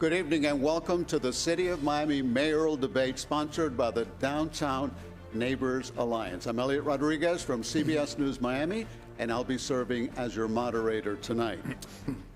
Good evening and welcome to the City of Miami mayoral debate sponsored by the Downtown Neighbors Alliance. I'm Hyatt Rodriguez from CBS News Miami, and I'll be serving as your moderator tonight.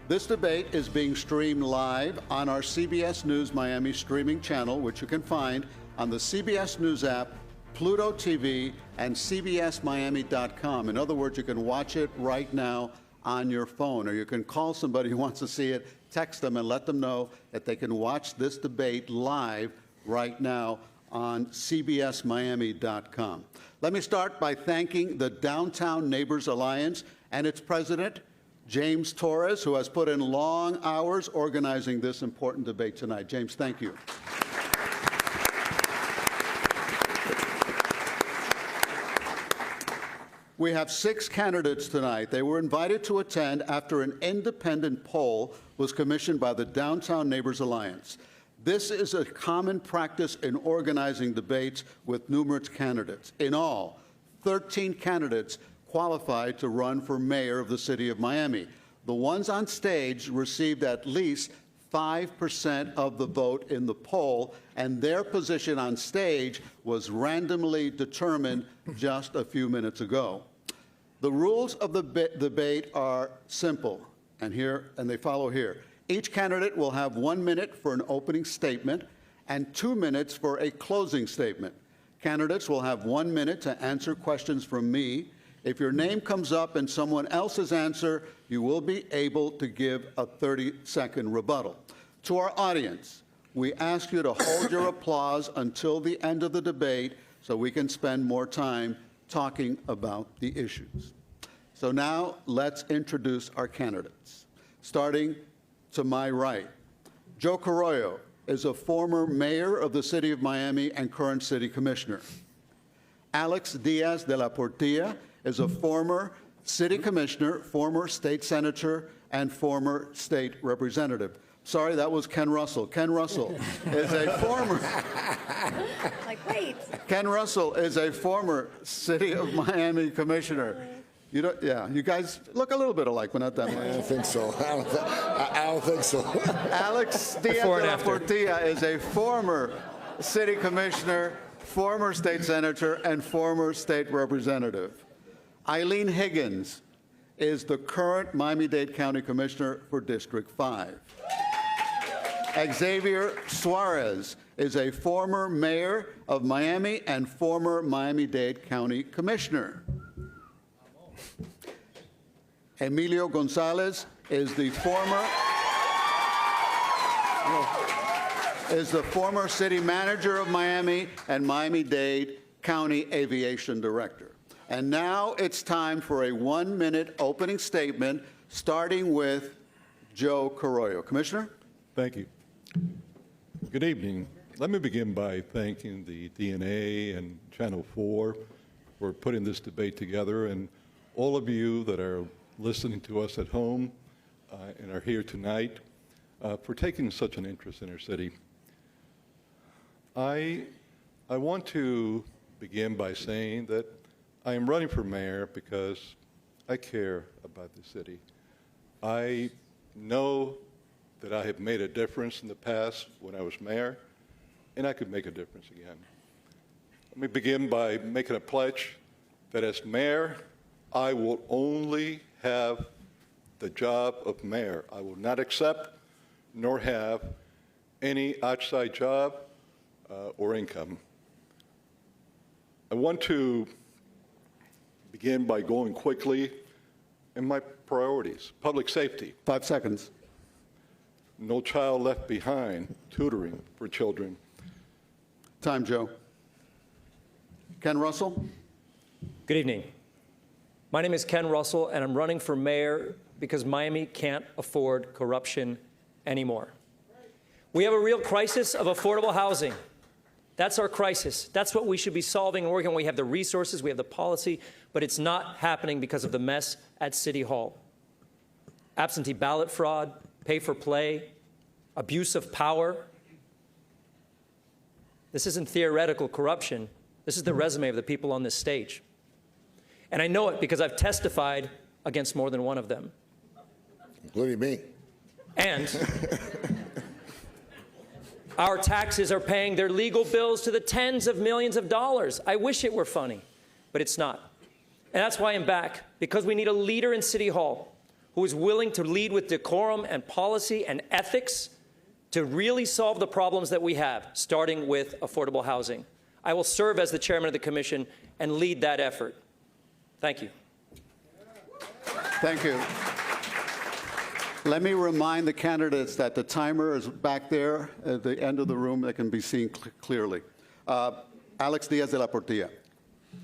This debate is being streamed live on our CBS News Miami streaming channel, which you can find on the CBS News app, Pluto TV, and cbsmiami.com. In other words, you can watch it right now on your phone, or you can call somebody who wants to see it, text them, and let them know that they can watch this debate live right now on cbsmiami.com. Let me start by thanking the Downtown Neighbors Alliance and its president, James Torres, who has put in long hours organizing this important debate tonight. James, thank you. We have 6 candidates tonight. They were invited to attend after an independent poll was commissioned by the Downtown Neighbors Alliance. This is a common practice in organizing debates with numerous candidates. In all, 13 candidates qualified to run for mayor of the city of Miami. The ones on stage received at least 5% of the vote in the poll, and their position on stage was randomly determined just a few minutes ago. The rules of the debate are simple, and they follow here. Each candidate will have 1 minute for an opening statement and 2 minutes for a closing statement. Candidates will have 1 minute to answer questions from me. If your name comes up in someone else's answer, you will be able to give a 30-second rebuttal. To our audience, we ask you to hold your applause until the end of the debate so we can spend more time talking about the issues. So now let's introduce our candidates. Starting to my right, Joe Carollo is a former mayor of the city of Miami and current city commissioner. Alex Diaz de la Portilla is a former city commissioner, former state senator, and former state representative. Sorry, that was Ken Russell. Ken Russell is a former... Ken Russell is a former City of Miami commissioner. You guys look a little bit alike, but not that much. I don't think so. I don't think so. Alex Diaz de la Portilla is a former city commissioner, former state senator, and former state representative. Eileen Higgins is the current Miami-Dade County Commissioner for District 5. Xavier Suarez is a former mayor of Miami and former Miami-Dade County Commissioner. Emilio Gonzalez is the former city manager of Miami and Miami-Dade County Aviation Director. And now it's time for a 1-minute opening statement, starting with Joe Carollo. Commissioner? Thank you. Good evening. Let me begin by thanking the DNA and Channel 4 for putting this debate together, and all of you that are listening to us at home and are here tonight for taking such an interest in our city. I want to begin by saying that I am running for mayor because I care about the city. I know that I have made a difference in the past when I was mayor, and I could make a difference again. Let me begin by making a pledge that as mayor, I will only have the job of mayor. I will not accept nor have any outside job or income. I want to begin by going quickly in my priorities. Public safety. 5 seconds. No child left behind, tutoring for children. Time, Joe. Ken Russell? Good evening. My name is Ken Russell, and I'm running for mayor because Miami can't afford corruption anymore. We have a real crisis of affordable housing. That's our crisis. That's what we should be solving in Oregon. We have the resources, we have the policy, but it's not happening because of the mess at City Hall. Absentee ballot fraud, pay for play, abuse of power. This isn't theoretical corruption. This is the resume of the people on this stage. And I know it because I've testified against more than one of them. Including me. And Our taxes are paying their legal bills to the tens of millions of dollars. I wish it were funny, but it's not. And that's why I'm back, because we need a leader in City Hall who is willing to lead with decorum and policy and ethics to really solve the problems that we have, starting with affordable housing. I will serve as the chairman of the commission and lead that effort. Thank you. Thank you. Let me remind the candidates that the timer is back there at the end of the room that can be seen clearly. Alex Diaz de la Portilla.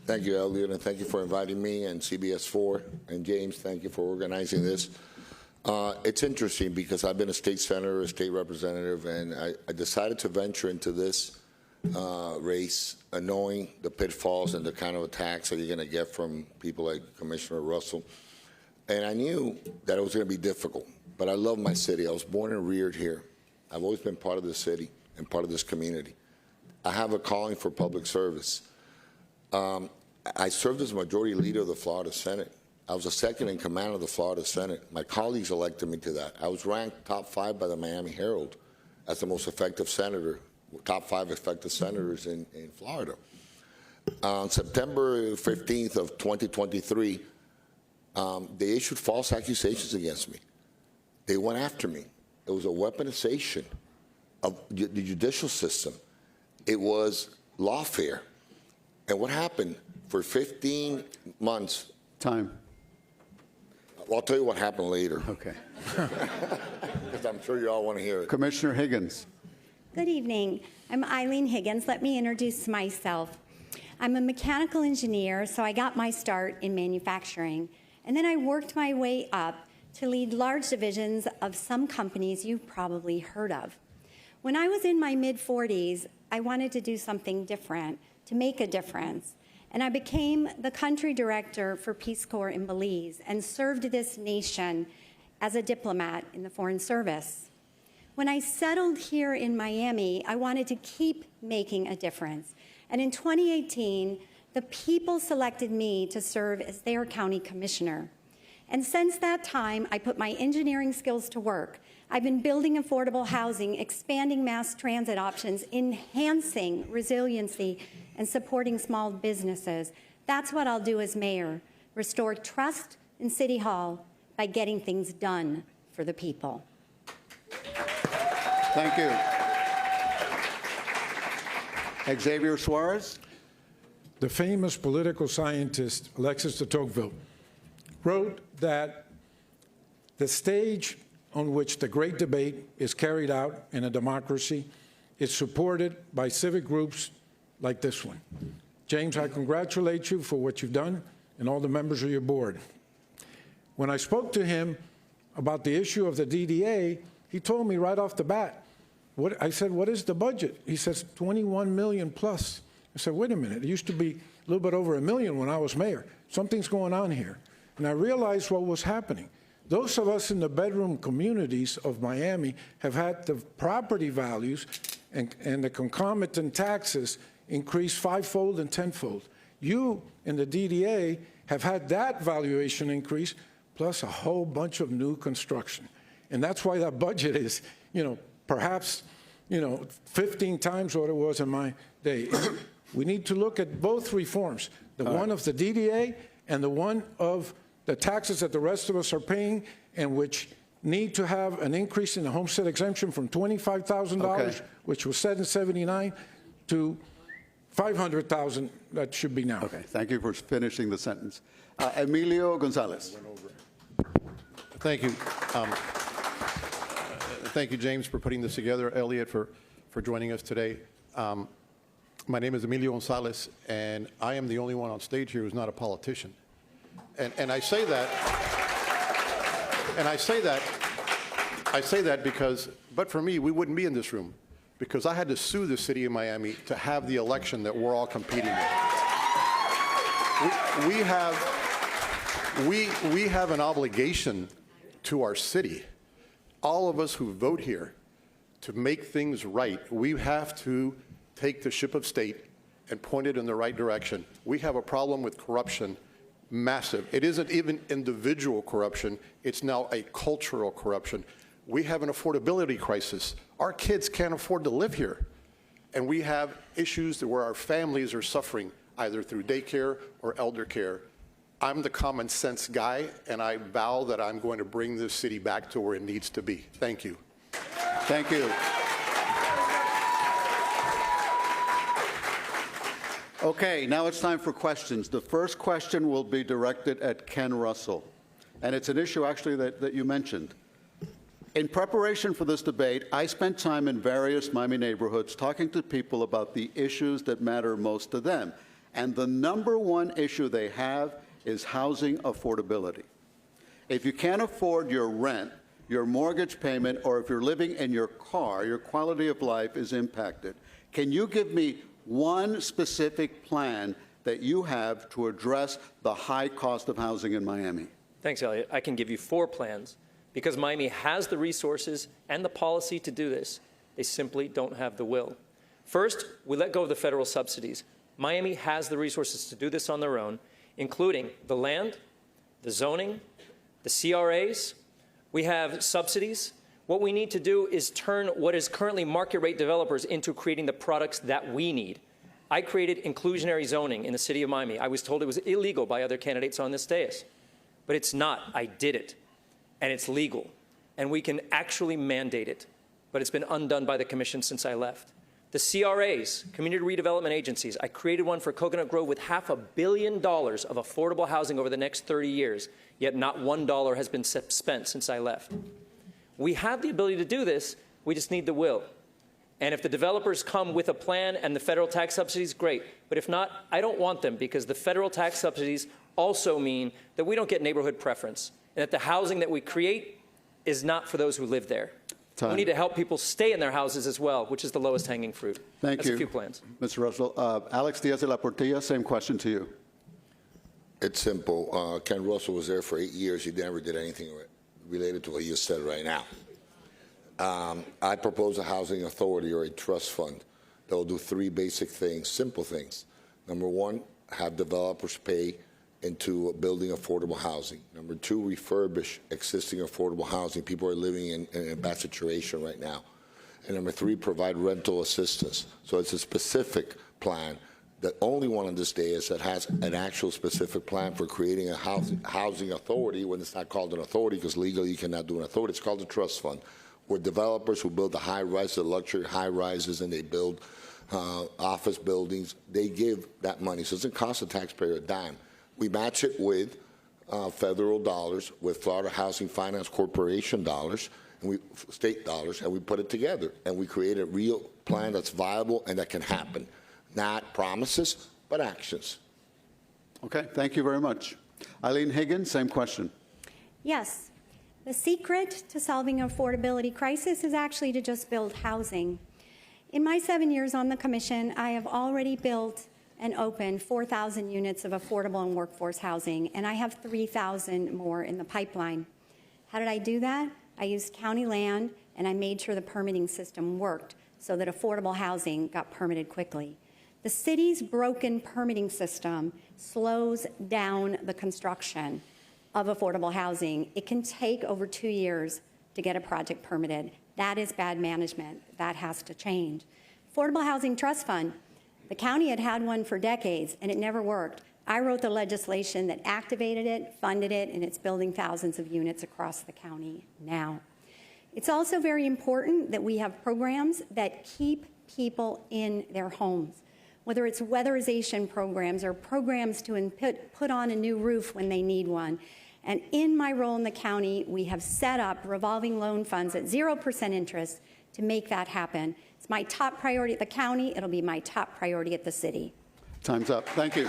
Thank you, Elliot, and thank you for inviting me, and CBS 4. And James, thank you for organizing this. It's interesting because I've been a state senator, a state representative, and I decided to venture into this race knowing the pitfalls and the kind of attacks that you're going to get from people like Commissioner Russell. And I knew that it was going to be difficult, but I love my city. I was born and reared here. I've always been part of this city and part of this community. I have a calling for public service. I served as majority leader of the Florida Senate. I was the second in command of the Florida Senate. My colleagues elected me to that. I was ranked top 5 by the Miami Herald as the most effective senator, top 5 effective senators in Florida. On September 15th of 2023, they issued false accusations against me. They went after me. It was a weaponization of the judicial system. It was lawfare. And what happened? For 15 months. Time. Well, I'll tell you what happened later. Okay. Because I'm sure you all want to hear it. Commissioner Higgins. Good evening. I'm Eileen Higgins. Let me introduce myself. I'm a mechanical engineer, so I got my start in manufacturing. And then I worked my way up to lead large divisions of some companies you've probably heard of. When I was in my mid-40s, I wanted to do something different, to make a difference. And I became the country director for Peace Corps in Belize and served this nation as a diplomat in the Foreign Service. When I settled here in Miami, I wanted to keep making a difference. And in 2018, the people selected me to serve as their county commissioner. And since that time, I put my engineering skills to work. I've been building affordable housing, expanding mass transit options, enhancing resiliency, and supporting small businesses. That's what I'll do as mayor, restore trust in City Hall by getting things done for the people. Thank you. Xavier Suarez. The famous political scientist Alexis de Tocqueville wrote that the stage on which the great debate is carried out in a democracy is supported by civic groups like this one. James, I congratulate you for what you've done and all the members of your board. When I spoke to him about the issue of the DDA, he told me right off the bat, I said, what is the budget? He says, 21 million plus. I said, wait a minute, it used to be a little bit over $1 million when I was mayor. Something's going on here. And I realized what was happening. Those of us in the bedroom communities of Miami have had the property values and the concomitant taxes increase 5-fold and 10-fold. You in the DDA have had that valuation increase plus a whole bunch of new construction. And that's why that budget is, perhaps, 15 times what it was in my day. We need to look at both reforms, the one of the DDA and the one of the taxes that the rest of us are paying and which need to have an increase in the homestead exemption from $25,000, which was set in '79, to $500,000 that should be now. Okay, thank you for finishing the sentence. Emilio Gonzalez. Thank you. Thank you, James, for putting this together. Elliot, for joining us today. My name is Emilio Gonzalez, and I am the only one on stage here who's not a politician. And I say that, I say that because, but for me, we wouldn't be in this room because I had to sue the city of Miami to have the election that we're all competing in. We have an obligation to our city. All of us who vote here to make things right, we have to take the ship of state and point it in the right direction. We have a problem with corruption, massive. It isn't even individual corruption, it's now a cultural corruption. We have an affordability crisis. Our kids can't afford to live here. And we have issues where our families are suffering, either through daycare or elder care. I'm the common sense guy, and I vow that I'm going to bring this city back to where it needs to be. Thank you. Thank you. Okay, now it's time for questions. The first question will be directed at Ken Russell, and it's an issue actually that you mentioned. In preparation for this debate, I spent time in various Miami neighborhoods talking to people about the issues that matter most to them. And the number one issue they have is housing affordability. If you can't afford your rent, your mortgage payment, or if you're living in your car, your quality of life is impacted. Can you give me one specific plan that you have to address the high cost of housing in Miami? Thanks, Elliot. I can give you 4 plans. Because Miami has the resources and the policy to do this, they simply don't have the will. First, we let go of the federal subsidies. Miami has the resources to do this on their own, including the land, the zoning, the CRAs. We have subsidies. What we need to do is turn what is currently market rate developers into creating the products that we need. I created inclusionary zoning in the city of Miami. I was told it was illegal by other candidates on this dais, but it's not. I did it. And it's legal, and we can actually mandate it, but it's been undone by the commission since I left. The CRAs, Community Redevelopment Agencies, I created one for Coconut Grove with $500 million of affordable housing over the next 30 years, yet not $1 has been spent since I left. We have the ability to do this, we just need the will. And if the developers come with a plan and the federal tax subsidies, great. But if not, I don't want them, because the federal tax subsidies also mean that we don't get neighborhood preference, and that the housing that we create is not for those who live there. Time. We need to help people stay in their houses as well, which is the lowest hanging fruit. Thank That's you. a few plans. Mr. Russell. Alex Diaz de la Portilla, same question to you. It's simple. Ken Russell was there for 8 years. He never did anything related to what you said right now. I propose a housing authority or a trust fund that will do 3 basic things, simple things. Number 1, have developers pay into building affordable housing. Number 2, refurbish existing affordable housing. People are living in a bad situation right now. And number 3, provide rental assistance. So it's a specific plan. The only one on this day is that has an actual specific plan for creating a housing authority, when it's not called an authority, because legally you cannot do an authority. It's called a trust fund, where developers who build the high-rise, the luxury high-rises, and they build office buildings, they give that money. So it doesn't cost the taxpayer a dime. We match it with federal dollars, with Florida Housing Finance Corporation dollars, and state dollars, and we put it together. And we create a real plan that's viable and that can happen. Not promises, but actions. Okay, thank you very much. Eileen Higgins, same question. Yes. The secret to solving an affordability crisis is actually to just build housing. In my 7 years on the commission, I have already built and opened 4,000 units of affordable and workforce housing, and I have 3,000 more in the pipeline. How did I do that? I used county land, and I made sure the permitting system worked so that affordable housing got permitted quickly. The city's broken permitting system slows down the construction of affordable housing. It can take over 2 years to get a project permitted. That is bad management. That has to change. Affordable Housing Trust Fund. The county had had one for decades, and it never worked. I wrote the legislation that activated it, funded it, and it's building thousands of units across the county now. It's also very important that we have programs that keep people in their homes, whether it's weatherization programs or programs to put on a new roof when they need one. And in my role in the county, we have set up revolving loan funds at 0% interest to make that happen. It's my top priority at the county. It'll be my top priority at the city. Time's up. Thank you.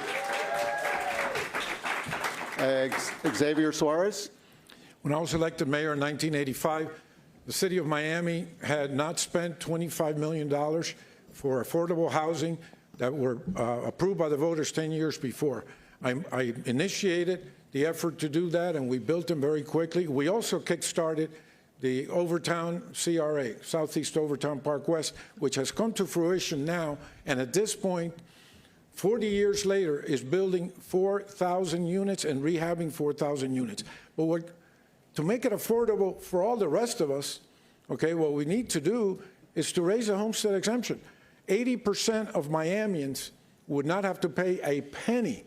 Xavier Suarez. When I was elected mayor in 1985, the city of Miami had not spent $25 million for affordable housing that were approved by the voters 10 years before. I initiated the effort to do that, and we built them very quickly. We also kick-started the Overtown CRA, Southeast Overtown Park West, which has come to fruition now, and at this point, 40 years later, is building 4,000 units and rehabbing 4,000 units. But what to make it affordable for all the rest of us, okay, what we need to do is to raise the homestead exemption. 80% of Miamians would not have to pay a penny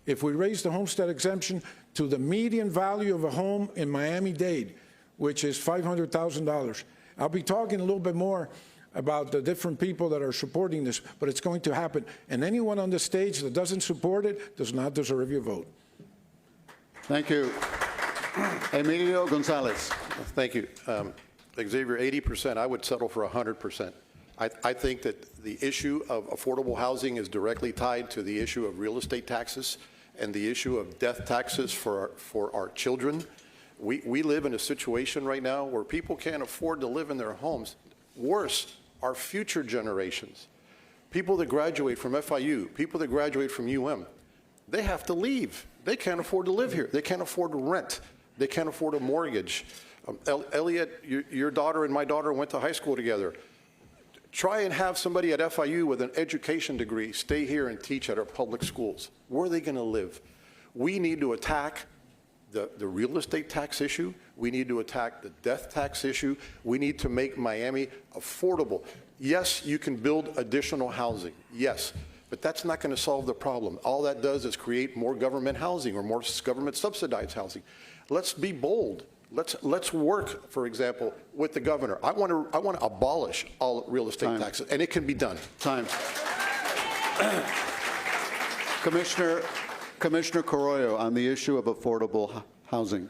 if we raise the homestead exemption to the median value of a home in Miami-Dade, which is $500,000. I'll be talking a little bit more about the different people that are supporting this, but it's going to happen. And anyone on the stage that doesn't support it does not deserve your vote. Thank you. Emilio Gonzalez. Thank you. Xavier, 80%, I would settle for 100%. I think that the issue of affordable housing is directly tied to the issue of real estate taxes and the issue of death taxes for our children. We live in a situation right now where people can't afford to live in their homes. Worse, our future generations, people that graduate from FIU, people that graduate from they have to leave. They can't afford to live here. They can't afford to rent. They can't afford a mortgage. Elliot, your daughter and my daughter went to high school together. Try and have somebody at FIU with an education degree stay here and teach at our public schools. Where are they going to live? We need to attack the real estate tax issue. We need to attack the death tax issue. We need to make Miami affordable. Yes, you can build additional housing. Yes. But that's not going to solve the problem. All that does is create more government housing or more government subsidized housing. Let's be bold. Let's work, for example, with the governor. I want to abolish all real estate taxes, and it can be done. Time. Commissioner Carollo, on the issue of affordable housing.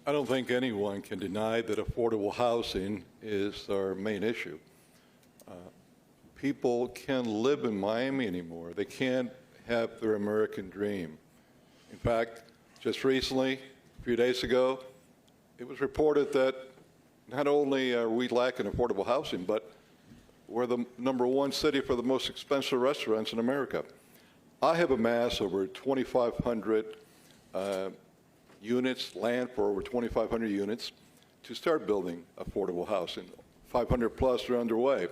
I don't think anyone can deny that affordable housing is our main issue. People can't live in Miami anymore. They can't have their American dream. In fact, just recently, a few days ago, it was reported that not only are we lacking affordable housing, but we're the #1 city for the most expensive restaurants in America. I have amassed over 2,500 units, land for over 2,500 units, to start building affordable housing. 500 plus are underway.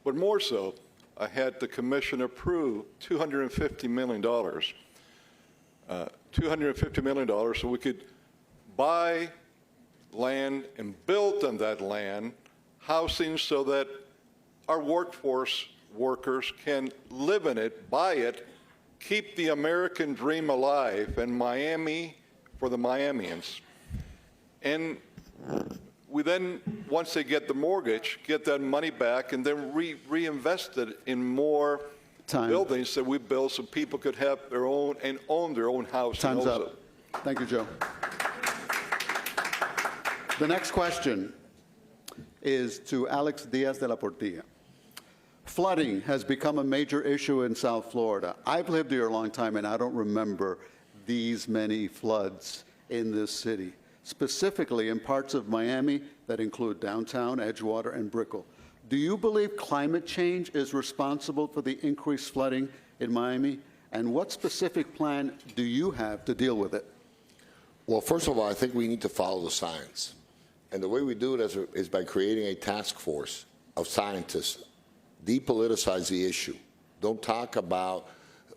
But more so, I had the commission approve $250 million. $250 million so we could buy land and build on that land housing so that our workforce workers can live in it, buy it, keep the American dream alive, and Miami for the Miamians. And we then, once they get the mortgage, get that money back and then reinvest it in more buildings that we build so people could have their own and own their own house. Time's up. Thank you, Joe. The next question is to Alex Diaz de la Portilla. Flooding has become a major issue in South Florida. I've lived here a long time, and I don't remember these many floods in this city, specifically in parts of Miami that include downtown, Edgewater, and Brickell. Do you believe climate change is responsible for the increased flooding in Miami? And what specific plan do you have to deal with it? Well, first of all, I think we need to follow the science. And the way we do it is by creating a task force of scientists. Depoliticize the issue. Don't talk about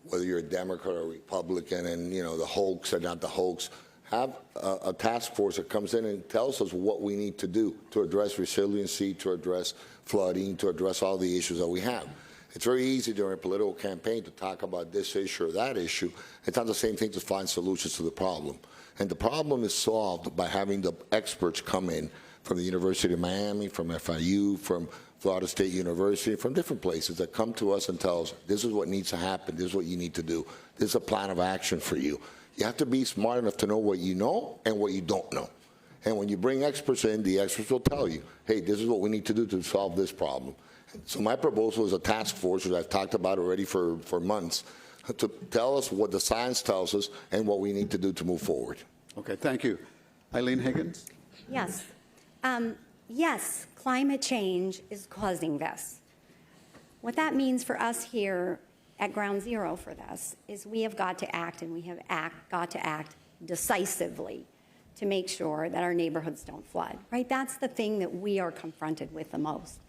whether you're a Democrat or Republican and, the hoax or not the hoax. Have a task force that comes in and tells us what we need to do to address resiliency, to address flooding, to address all the issues that we have. It's very easy during a political campaign to talk about this issue or that issue. It's not the same thing to find solutions to the problem. And the problem is solved by having the experts come in from the University of Miami, from FIU, from Florida State University, from different places that come to us and tell us, this is what needs to happen, this is what you need to do, this is a plan of action for you. You have to be smart enough to know what you know and what you don't know. And when you bring experts in, the experts will tell you, hey, this is what we need to do to solve this problem. So my proposal is a task force, which I've talked about already for months, to tell us what the science tells us and what we need to do to move forward. Okay, thank you. Eileen Higgins? Yes. Yes, climate change is causing this. What that means for us here at Ground Zero for this is we have got to act, and we have got to act decisively to make sure that our neighborhoods don't flood, right? That's the thing that we are confronted with the most.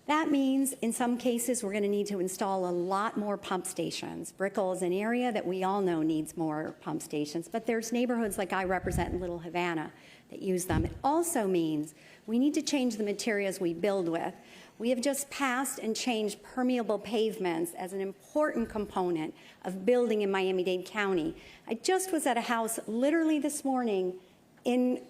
That means in some cases we're going to need to install a lot more pump stations. Brickell is an area that we all know needs more pump stations, but there's neighborhoods like I represent in Little Havana that use them. It also means we need to change the materials we build with. We have just passed and changed permeable pavements as an important component of building in Miami-Dade County. I just was at a house literally this morning in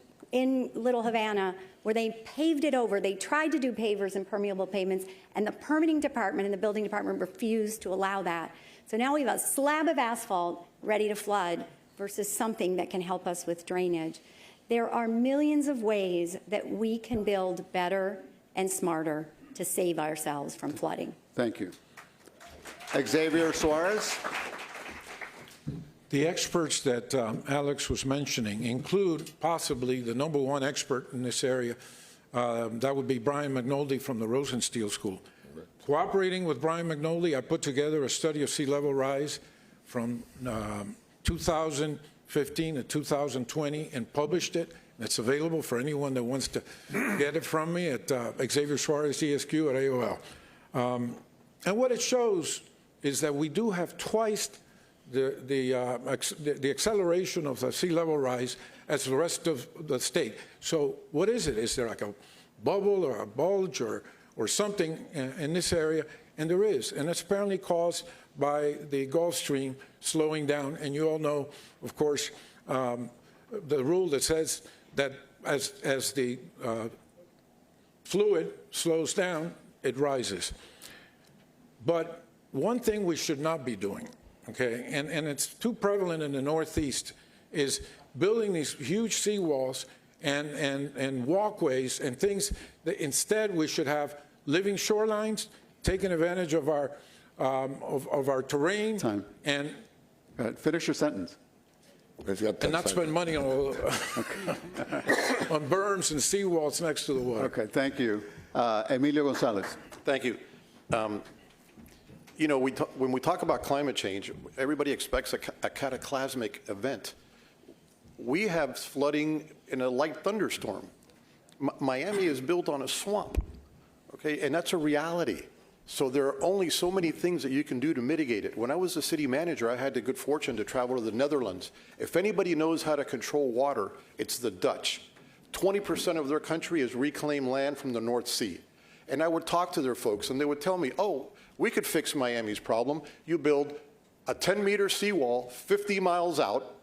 Little Havana where they paved it over. They tried to do pavers and permeable pavements, and the permitting department and the building department refused to allow that. So now we have a slab of asphalt ready to flood versus something that can help us with drainage. There are millions of ways that we can build better and smarter to save ourselves from flooding. Thank you. Xavier Suarez. The experts that Alex was mentioning include possibly the #1 expert in this area. That would be Brian McNulty from the Rosenstiel School. Cooperating with Brian McNulty, I put together a study of sea level rise from 2015 to 2020 and published it. It's available for anyone that wants to get it from me at Xavier Suarez ESQ at AOL. And what it shows is that we do have twice the acceleration of the sea level rise as the rest of the state. So what is it? Is there like a bubble or a bulge or something in this area? And there is. And it's apparently caused by the Gulf Stream slowing down. And you all know, of course, the rule that says that as the fluid slows down, it rises. But one thing we should not be doing, okay, and it's too prevalent in the Northeast, is building these huge seawalls and walkways and things that instead we should have living shorelines, taking advantage of our terrain. Time. And Finish your sentence. and not spend money on on berms and seawalls next to the water. Okay, thank you. Emilio Gonzalez. Thank you. You know, when we talk about climate change, everybody expects a cataclysmic event. We have flooding in a light thunderstorm. Miami is built on a swamp, okay, and that's a reality. So there are only so many things that you can do to mitigate it. When I was the city manager, I had the good fortune to travel to the Netherlands. If anybody knows how to control water, it's the Dutch. 20% of their country is reclaimed land from the North Sea. And I would talk to their folks, and they would tell me, oh, we could fix Miami's problem. You build a 10-meter seawall 50 miles out,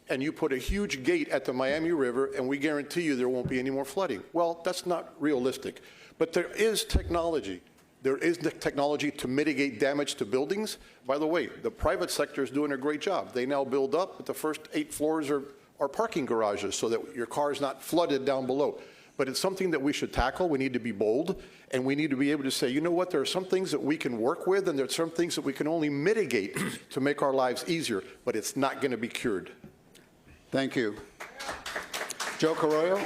and you put a huge gate at the Miami River, and we guarantee you there won't be any more flooding. Well, that's not realistic. But there is technology. There is the technology to mitigate damage to buildings. By the way, the private sector is doing a great job. They now build up, but the first 8 floors are parking garages so that your car is not flooded down below. But it's something that we should tackle. We need to be bold, and we need to be able to say, you know what, there are some things that we can work with, and there are some things that we can only mitigate to make our lives easier, but it's not going to be cured. Thank you. Joe Carollo.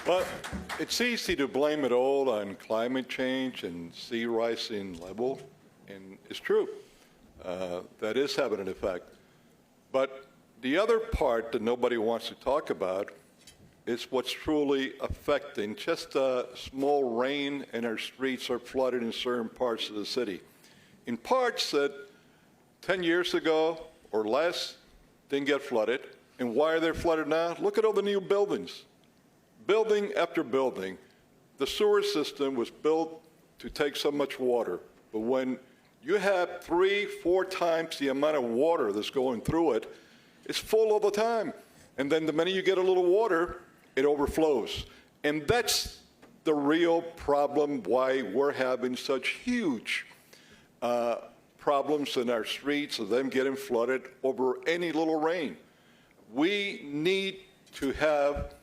Well, it's easy to blame it all on climate change and sea rising level, and it's true. That is having an effect. But the other part that nobody wants to talk about is what's truly affecting. Just small rain and our streets are flooded in certain parts of the city. In parts that 10 years ago or less didn't get flooded. And why are they flooded now? Look at all the new buildings. Building after building. The sewer system was built to take so much water. But when you have 3-4 times the amount of water that's going through it, it's full all the time. And then the minute you get a little water, it overflows. And that's the real problem why we're having such huge problems in our streets of them getting flooded over any little rain. We need to have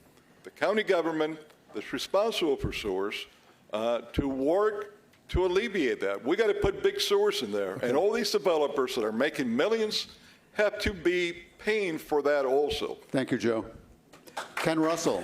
the county government that's responsible for sewers to work to alleviate that. We got to put big sewers in there. And all these developers that are making millions have to be paying for that also. Thank you, Joe. Ken Russell.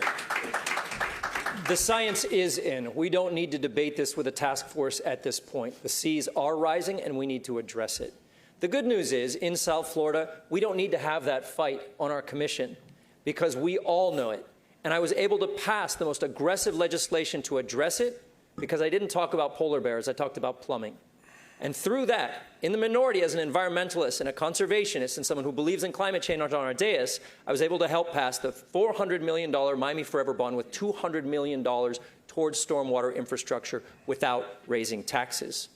The science is in. We don't need to debate this with a task force at this point. The seas are rising, and we need to address it. The good news is, in South Florida, we don't need to have that fight on our commission because we all know it. And I was able to pass the most aggressive legislation to address it because I didn't talk about polar bears, I talked about plumbing. And through that, in the minority as an environmentalist and a conservationist and someone who believes in climate change on our dais, I was able to help pass the $400 million Miami Forever bond with $200 million towards stormwater infrastructure without raising taxes.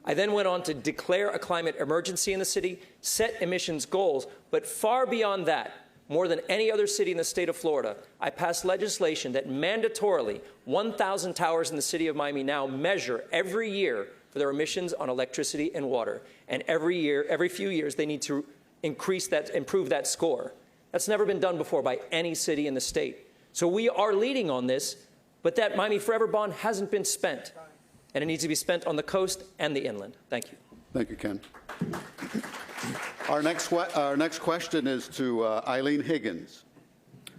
I then went on to declare a climate emergency in the city, set emissions goals, but far beyond that, more than any other city in the state of Florida, I passed legislation that mandatorily 1,000 towers in the city of Miami now measure every year for their emissions on electricity and water. And every few years, they need to improve that score. That's never been done before by any city in the state. So we are leading on this, but that Miami Forever bond hasn't been spent. And it needs to be spent on the coast and the inland. Thank you. Thank you, Ken. Our next question is to Eileen Higgins.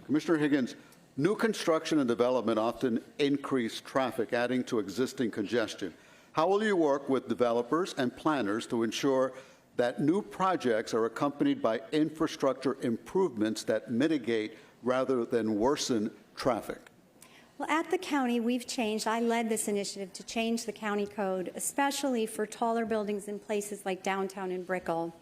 Commissioner Higgins, new construction and development often increase traffic, adding to existing congestion. How will you work with developers and planners to ensure that new projects are accompanied by infrastructure improvements that mitigate rather than worsen traffic? Well, at the county, we've changed. I led this initiative to change the county code, especially for taller buildings in places like downtown and Brickell.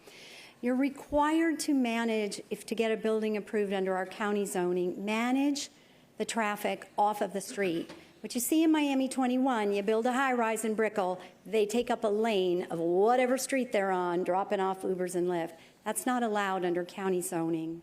You're required to manage, to get a building approved under our county zoning, manage the traffic off of the street. What you see in Miami 21, you build a high-rise in Brickell, they take up a lane of whatever street they're on, dropping off Ubers and Lyft. That's not allowed under county zoning.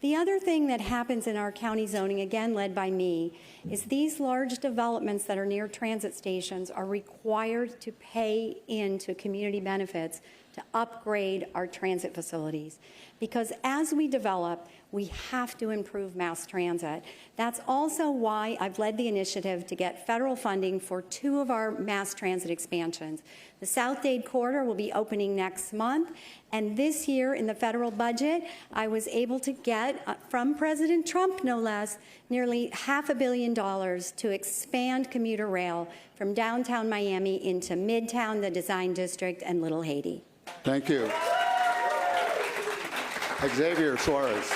The other thing that happens in our county zoning, again led by me, is these large developments that are near transit stations are required to pay into community benefits to upgrade our transit facilities. Because as we develop, we have to improve mass transit. That's also why I've led the initiative to get federal funding for 2 of our mass transit expansions. The South Dade corridor will be opening next month, and this year in the federal budget, I was able to get, from President Trump no less, nearly $500 million to expand commuter rail from downtown Miami into Midtown, the Design District, and Little Haiti. Thank you. Xavier Suarez.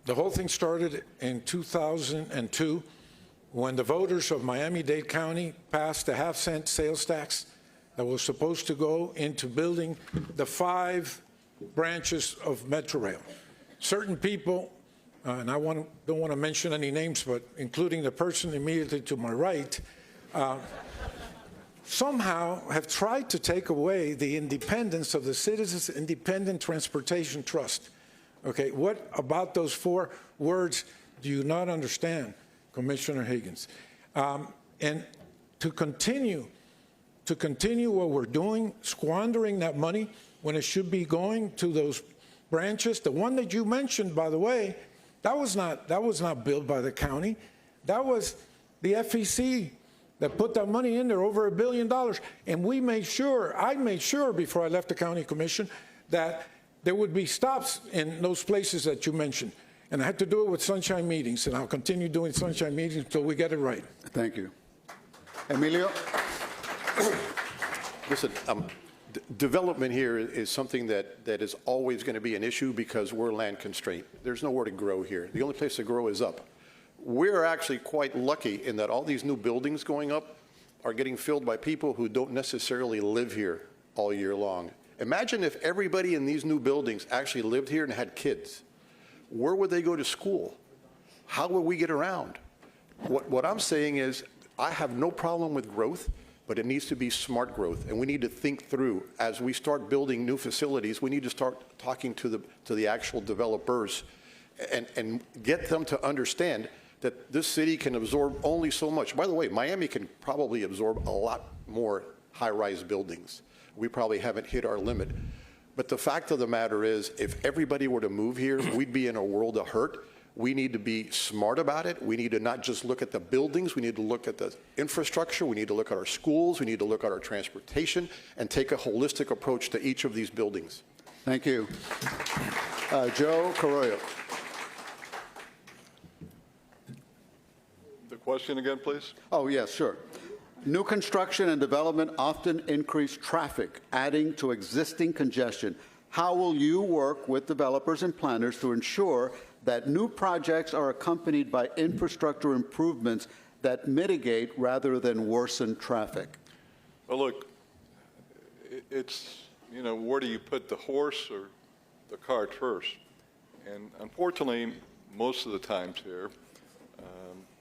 The whole thing started in 2002 when the voters of Miami-Dade County passed a half-cent sales tax that was supposed to go into building the 5 branches of Metrorail. Certain people, and I don't want to mention any names, but including the person immediately to my right, somehow have tried to take away the independence of the Citizens Independent Transportation Trust. Okay, what about those 4 words do you not understand, Commissioner Higgins? And to continue what we're doing, squandering that money when it should be going to those branches, the one that you mentioned, by the way, that was not built by the county. That was the FEC that put that money in there, over $1 billion. And I made sure before I left the county commission that there would be stops in those places that you mentioned. And I had to do it with sunshine meetings, and I'll continue doing sunshine meetings until we get it right. Thank you. Emilio? Listen, development here is something that is always going to be an issue because we're land constrained. There's nowhere to grow here. The only place to grow is up. We're actually quite lucky in that all these new buildings going up are getting filled by people who don't necessarily live here all year long. Imagine if everybody in these new buildings actually lived here and had kids. Where would they go to school? How would we get around? What I'm saying is I have no problem with growth, but it needs to be smart growth, and we need to think through. As we start building new facilities, we need to start talking to the actual developers and get them to understand that this city can absorb only so much. By the way, Miami can probably absorb a lot more high-rise buildings. We probably haven't hit our limit. But the fact of the matter is, if everybody were to move here, we'd be in a world of hurt. We need to be smart about it. We need to not just look at the buildings. We need to look at the infrastructure. We need to look at our schools. We need to look at our transportation and take a holistic approach to each of these buildings. Thank you. Joe Carollo. The question again, please? Oh, yes, sure. New construction and development often increase traffic, adding to existing congestion. How will you work with developers and planners to ensure that new projects are accompanied by infrastructure improvements that mitigate rather than worsen traffic? Well, look, it's, where do you put the horse or the cart first? And unfortunately, most of the times here,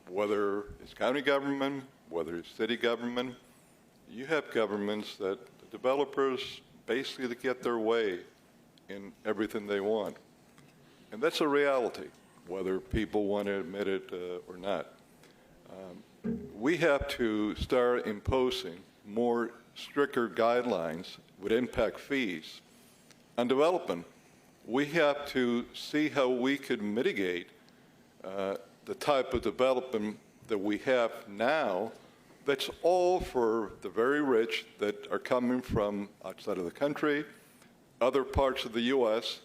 whether it's county government, whether it's city government, you have governments that the developers basically get their way in everything they want. And that's a reality, whether people want to admit it or not. We have to start imposing more stricter guidelines with impact fees on development. We have to see how we could mitigate the type of development that we have now that's all for the very rich that are coming from outside of the country, other parts of the U.S.,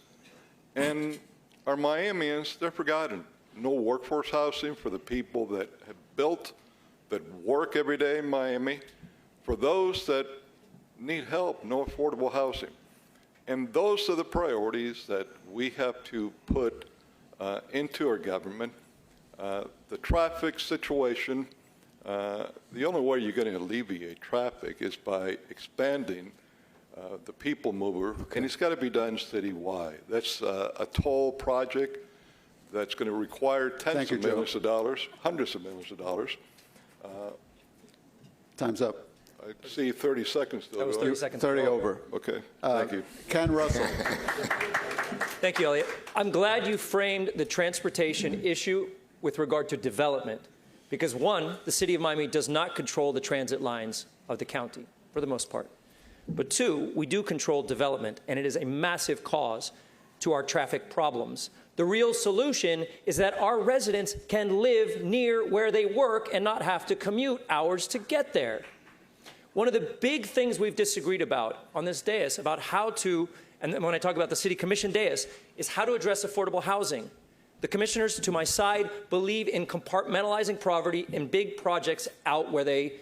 and our Miamians, they're forgotten. No workforce housing for the people that have built, that work every day in Miami. For those that need help, no affordable housing. And those are the priorities that we have to put into our government. The traffic situation, the only way you're going to alleviate traffic is by expanding the people mover, and it's got to be done citywide. That's a toll project that's going to require tens of millions of dollars, hundreds of millions of dollars. Time's up. I see 30 seconds still. That was 30 seconds. 30 over. Okay, thank you. Ken Russell. Thank you, Elliot. I'm glad you framed the transportation issue with regard to development, because one, the city of Miami does not control the transit lines of the county, for the most part. But two, we do control development, and it is a massive cause to our traffic problems. The real solution is that our residents can live near where they work and not have to commute hours to get there. One of the big things we've disagreed about on this dais about how to, and when I talk about the city commission dais, is how to address affordable housing. The commissioners to my side believe in compartmentalizing poverty in big projects out where they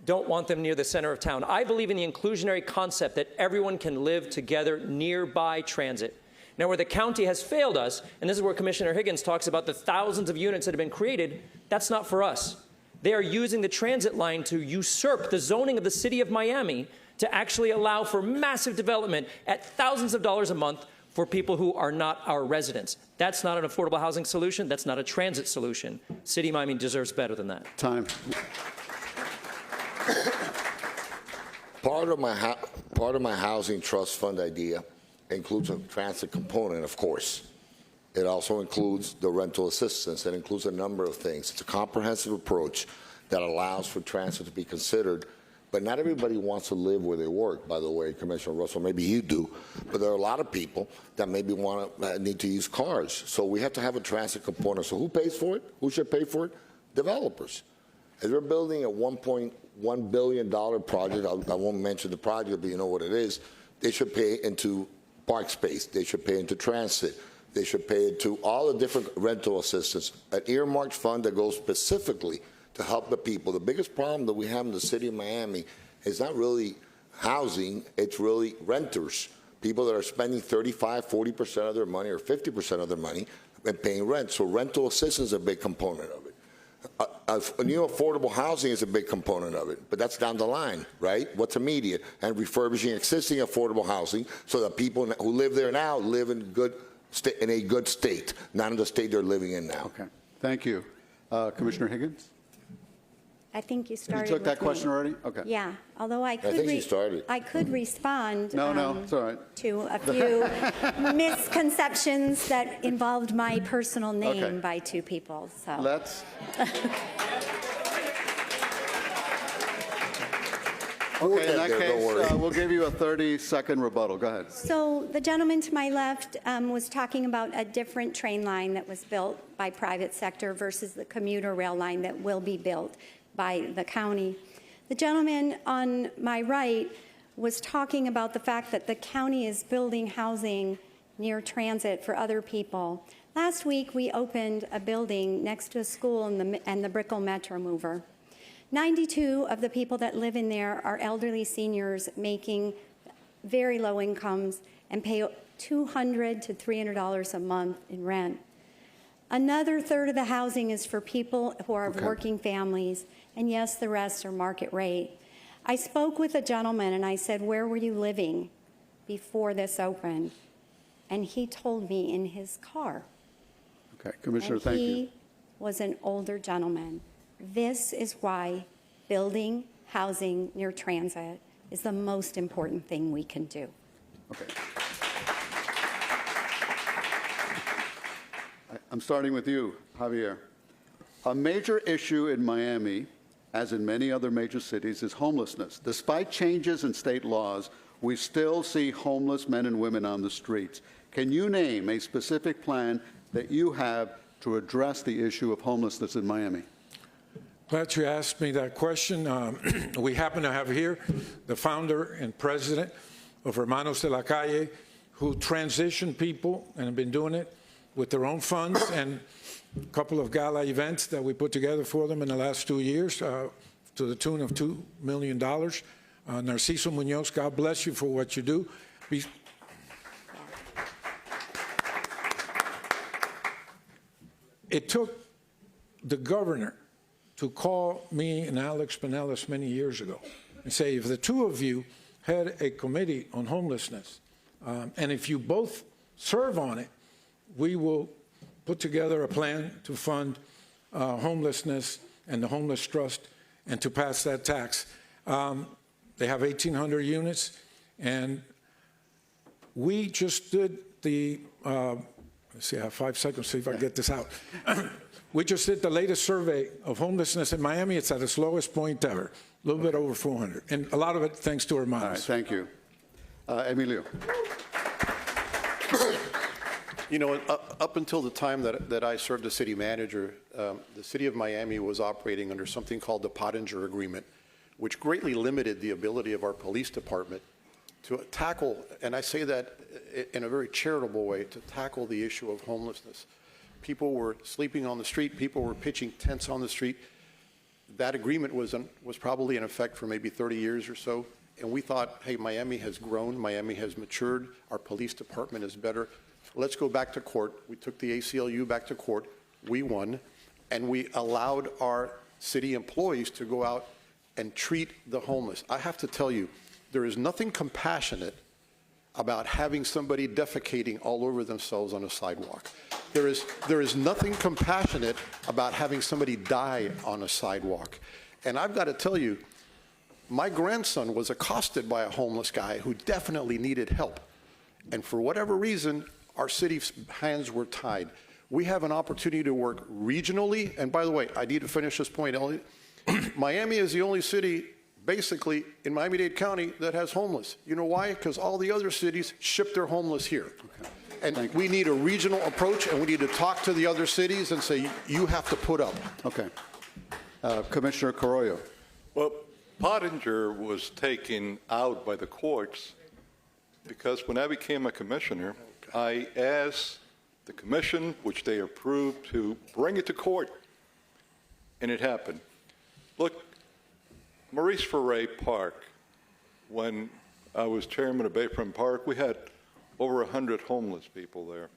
don't want them near the center of town. I believe in the inclusionary concept that everyone can live together nearby transit. Now, where the county has failed us, and this is where Commissioner Higgins talks about the thousands of units that have been created, that's not for us. They are using the transit line to usurp the zoning of the city of Miami to actually allow for massive development at thousands of dollars a month for people who are not our residents. That's not an affordable housing solution. That's not a transit solution. City of Miami deserves better than that. Time. Part of my housing trust fund idea includes a transit component, of course. It also includes the rental assistance. It includes a number of things. It's a comprehensive approach that allows for transit to be considered. But not everybody wants to live where they work, by the way, Commissioner Russell. Maybe you do. But there are a lot of people that maybe need to use cars. So we have to have a transit component. So who pays for it? Who should pay for it? Developers. As we're building a $1.1 billion project, I won't mention the project, but you know what it is, they should pay into park space. They should pay into transit. They should pay into all the different rental assistance, an earmarked fund that goes specifically to help the people. The biggest problem that we have in the city of Miami is not really housing, it's really renters, people that are spending 35, 40% of their money or 50% of their money and paying rent. So rental assistance is a big component of it. New affordable housing is a big component of it, but that's down the line, right? What's immediate? And refurbishing existing affordable housing so that people who live there now live in a good state, not in the state they're living in now. Okay. Thank you. Commissioner Higgins? I think you started. You took that with me. question already? Okay. Yeah, although I could. think you started. I could respond. No, it's all right. To a few misconceptions that involved my personal name Okay. by two people. So. Let's. Okay, in that case, we'll give you a 30-second rebuttal. Go ahead. So the gentleman to my left was talking about a different train line that was built by private sector versus the commuter rail line that will be built by the county. The gentleman on my right was talking about the fact that the county is building housing near transit for other people. Last week, we opened a building next to a school and the Brickell Metro Mover. 92 of the people that live in there are elderly seniors making very low incomes and pay $200 to $300 a month in rent. Another third of the housing is for people who are of Okay. working families, and yes, the rest are market rate. I spoke with a gentleman and I said, where were you living before this opened? And he told me in his car. Okay, Commissioner, And thank you. he was an older gentleman. This is why building housing near transit is the most important thing we can do. Okay. I'm starting with you, Javier. A major issue in Miami, as in many other major cities, is homelessness. Despite changes in state laws, we still see homeless men and women on the streets. Can you name a specific plan that you have to address the issue of homelessness in Miami? Glad you asked me that question. We happen to have here the founder and president of Hermanos de la Calle, who transition people and have been doing it with their own funds and a couple of gala events that we put together for them in the last 2 years to the tune of $2 million. Narciso Munoz, God bless you for what you do. It took the governor to call me and Alex Pinellas many years ago and say, if the two of you had a committee on homelessness, and if you both serve on it, we will put together a plan to fund homelessness and the Homeless Trust and to pass that tax. They have 1,800 units, and we just did the, let's see, I have 5 seconds, see if I can get this out. We just did the latest survey of homelessness in Miami. It's at its lowest point ever, a little bit over 400, and a lot of it thanks to Hermanos. All right, thank you. Emilio. You know, up until the time that I served as city manager, the city of Miami was operating under something called the Pottinger Agreement, which greatly limited the ability of our police department to tackle, and I say that in a very charitable way, to tackle the issue of homelessness. People were sleeping on the street. People were pitching tents on the street. That agreement was probably in effect for maybe 30 years or so. And we thought, hey, Miami has grown. Miami has matured. Our police department is better. Let's go back to court. We took the ACLU back to court. We won. And we allowed our city employees to go out and treat the homeless. I have to tell you, there is nothing compassionate about having somebody defecating all over themselves on a sidewalk. There is nothing compassionate about having somebody die on a sidewalk. And I've got to tell you, my grandson was accosted by a homeless guy who definitely needed help. And for whatever reason, our city's hands were tied. We have an opportunity to work regionally. And by the way, I need to finish this point, Elliot. Miami is the only city, basically, in Miami-Dade County that has homeless. You know why? Because all the other cities ship their homeless here. Okay. And we need a regional approach, and we need to talk to the other cities and say, you have to put up. Okay. Commissioner Carollo. Well, Pottinger was taken out by the courts because when I became a commissioner, I asked the commission, which they approved, to bring it to court, and it happened. Look, Maurice Ferre Park, when I was chairman of Bayfront Park, we had over 100 homeless people there.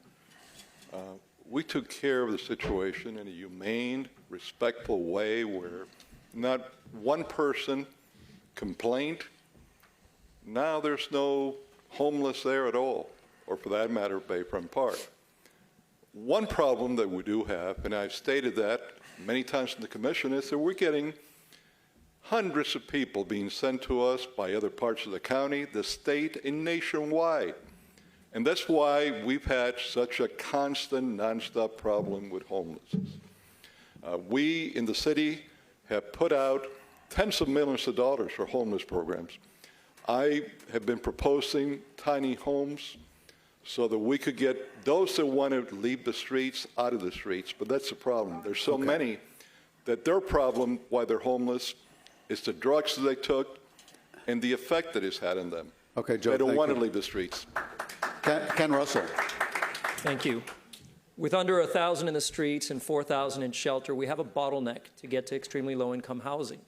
We took care of the situation in a humane, respectful way where not one person complained. Now there's no homeless there at all, or for that matter, Bayfront Park. One problem that we do have, and I've stated that many times in the commission, is that we're getting hundreds of people being sent to us by other parts of the county, the state, and nationwide. And that's why we've had such a constant, nonstop problem with homelessness. We in the city have put out tens of millions of dollars for homeless programs. I have been proposing tiny homes so that we could get those that want to leave the streets out of the streets, but that's the problem. There's so many that their problem, why they're homeless, is the drugs that they took and the effect that it's had on them. Okay, Joe, they don't thank want you. to leave the streets. Ken Russell. Thank you. With under 1,000 in the streets and 4,000 in shelter, we have a bottleneck to get to extremely low-income housing.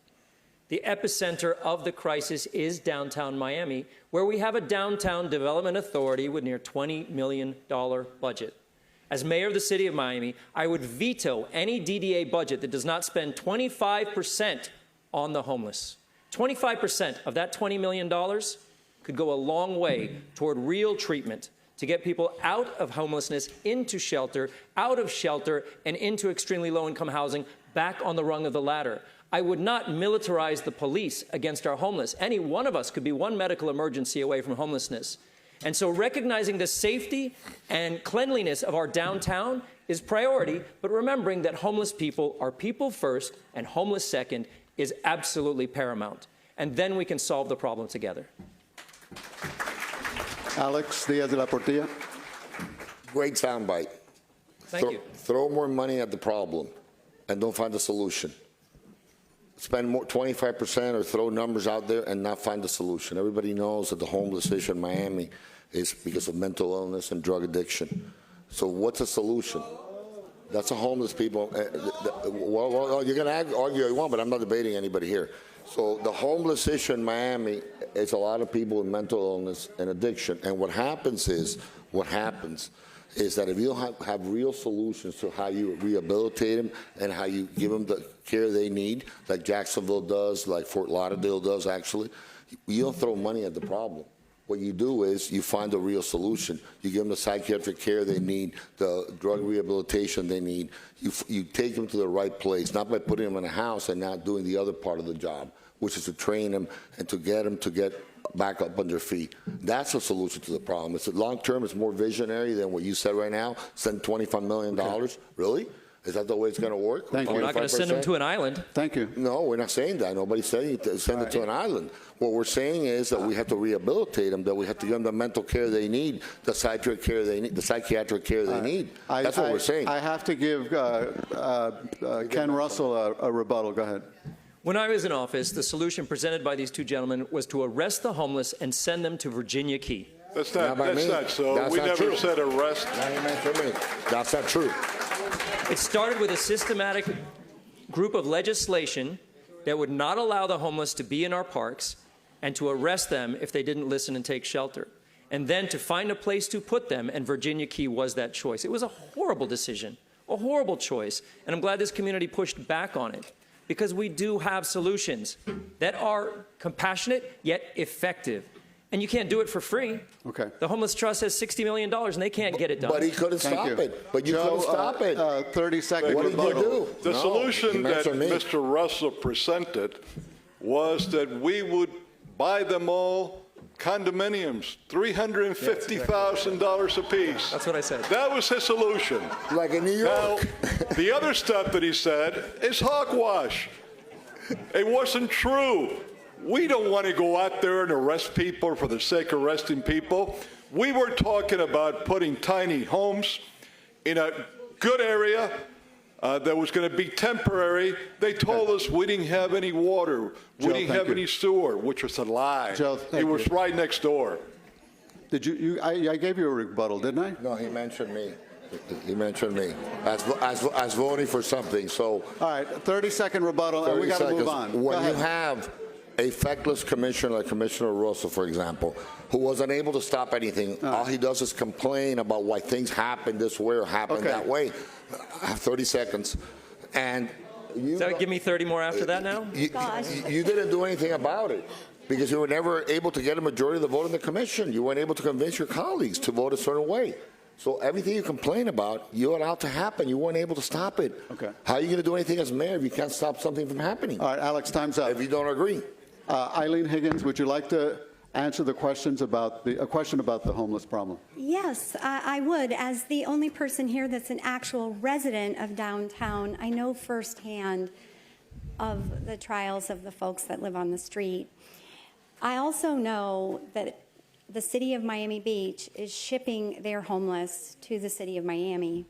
The epicenter of the crisis is downtown Miami, where we have a downtown development authority with near $20 million budget. As mayor of the city of Miami, I would veto any DDA budget that does not spend 25% on the homeless. 25% of that $20 million could go a long way toward real treatment to get people out of homelessness, into shelter, out of shelter, and into extremely low-income housing, back on the rung of the ladder. I would not militarize the police against our homeless. Any one of us could be one medical emergency away from homelessness. And so recognizing the safety and cleanliness of our downtown is priority, but remembering that homeless people are people first and homeless second is absolutely paramount. And then we can solve the problem together. Alex Diaz de la Portilla. Great soundbite. Thank you. Throw more money at the problem and don't find a solution. Spend more 25% or throw numbers out there and not find a solution. Everybody knows that the homeless issue in Miami is because of mental illness and drug addiction. So what's a solution? That's a homeless people. Well, you're going to argue you want, but I'm not debating anybody here. So the homeless issue in Miami is a lot of people with mental illness and addiction. And what happens is that if you don't have real solutions to how you rehabilitate them and how you give them the care they need, like Jacksonville does, like Fort Lauderdale does actually, you don't throw money at the problem. What you do is you find a real solution. You give them the psychiatric care they need, the drug rehabilitation they need. You take them to the right place, not by putting them in a house and not doing the other part of the job, which is to train them and to get back up on their feet. That's a solution to the problem. It's long term, it's more visionary than what you said right now. Send $25 million. Okay. Really? Is that the way it's going to work? Thank you. We're not going to send them to an island. Thank you. No, we're not saying that. Nobody's saying send it to an island. What we're saying is that we have to rehabilitate them, that we have to give them the mental care they need, the psychiatric care they need, That's what we're saying. I have to give Ken Russell a rebuttal. Go ahead. When I was in office, the solution presented by these two gentlemen was to arrest the homeless and send them to Virginia Key. That's not so. That's We not never true. said arrest. That's not true. It started with a systematic group of legislation that would not allow the homeless to be in our parks and to arrest them if they didn't listen and take shelter, and then to find a place to put them, and Virginia Key was that choice. It was a horrible decision, a horrible choice, and I'm glad this community pushed back on it, because we do have solutions that are compassionate yet effective. And you can't do it for free. Okay. The Homeless Trust has $60 million, and they can't get it done. But he couldn't stop it. But you couldn't stop it. 30 seconds. What did you do? The solution that me. Mr. Russell presented was that we would buy them all condominiums, $350,000 apiece. That's what I said. That was his solution. Like in New York. Now, the other stuff that he said is hogwash. It wasn't true. We don't want to go out there and arrest people for the sake of arresting people. We were talking about putting tiny homes in a good area that was going to be temporary. They told us we didn't have any water, we didn't have any sewer, which was a lie. Joe, it was right next door. Did you? I gave you a rebuttal, didn't I? No, he mentioned me. He mentioned me as voting for something. So, all right, 30-second rebuttal, and we got to move on. When you have a feckless commissioner like Commissioner Russell, for example, who was unable to stop anything, all he does is complain about why things happen this way or happen that way. I have 30 seconds. And you Give me 30 more after that now? You didn't do anything about it because you were never able to get a majority of the vote in the commission. You weren't able to convince your colleagues to vote a certain way. So everything you complain about, you allowed to happen. You weren't able to stop it. Okay. How are you going to do anything as mayor if you can't stop something from happening? All right, Alex, time's up. If you don't agree. Eileen Higgins, would you like to answer the questions about a question about the homeless problem? Yes, I would. As the only person here that's an actual resident of downtown, I know firsthand of the trials of the folks that live on the street. I also know that the city of Miami Beach is shipping their homeless to the city of Miami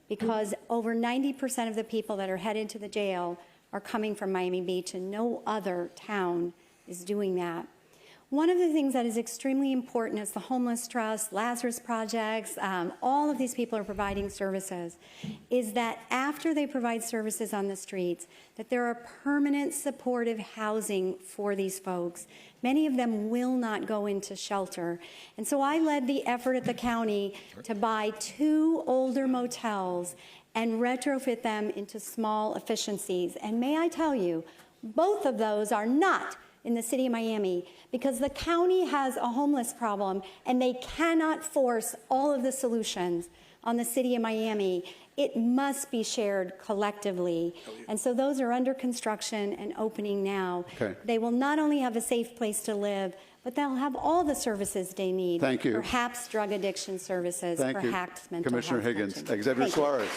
because over 90% of the people that are headed to the jail are coming from Miami Beach, and no other town is doing that. One of the things that is extremely important is the Homeless Trust, Lazarus Projects, all of these people are providing services, is that after they provide services on the streets, that there are permanent supportive housing for these folks. Many of them will not go into shelter. And so I led the effort at the county to buy 2 older motels and retrofit them into small efficiencies. And may I tell you, both of those are not in the city of Miami, because the county has a homeless problem and they cannot force all of the solutions on the city of Miami. It must be shared collectively. And so those are under construction and opening now. Okay. They will not only have a safe place to live, but they'll have all the services they need. Thank you. Perhaps drug addiction services, Thank you, perhaps mental Commissioner health Higgins. coaching. Executive Thank you. Suarez.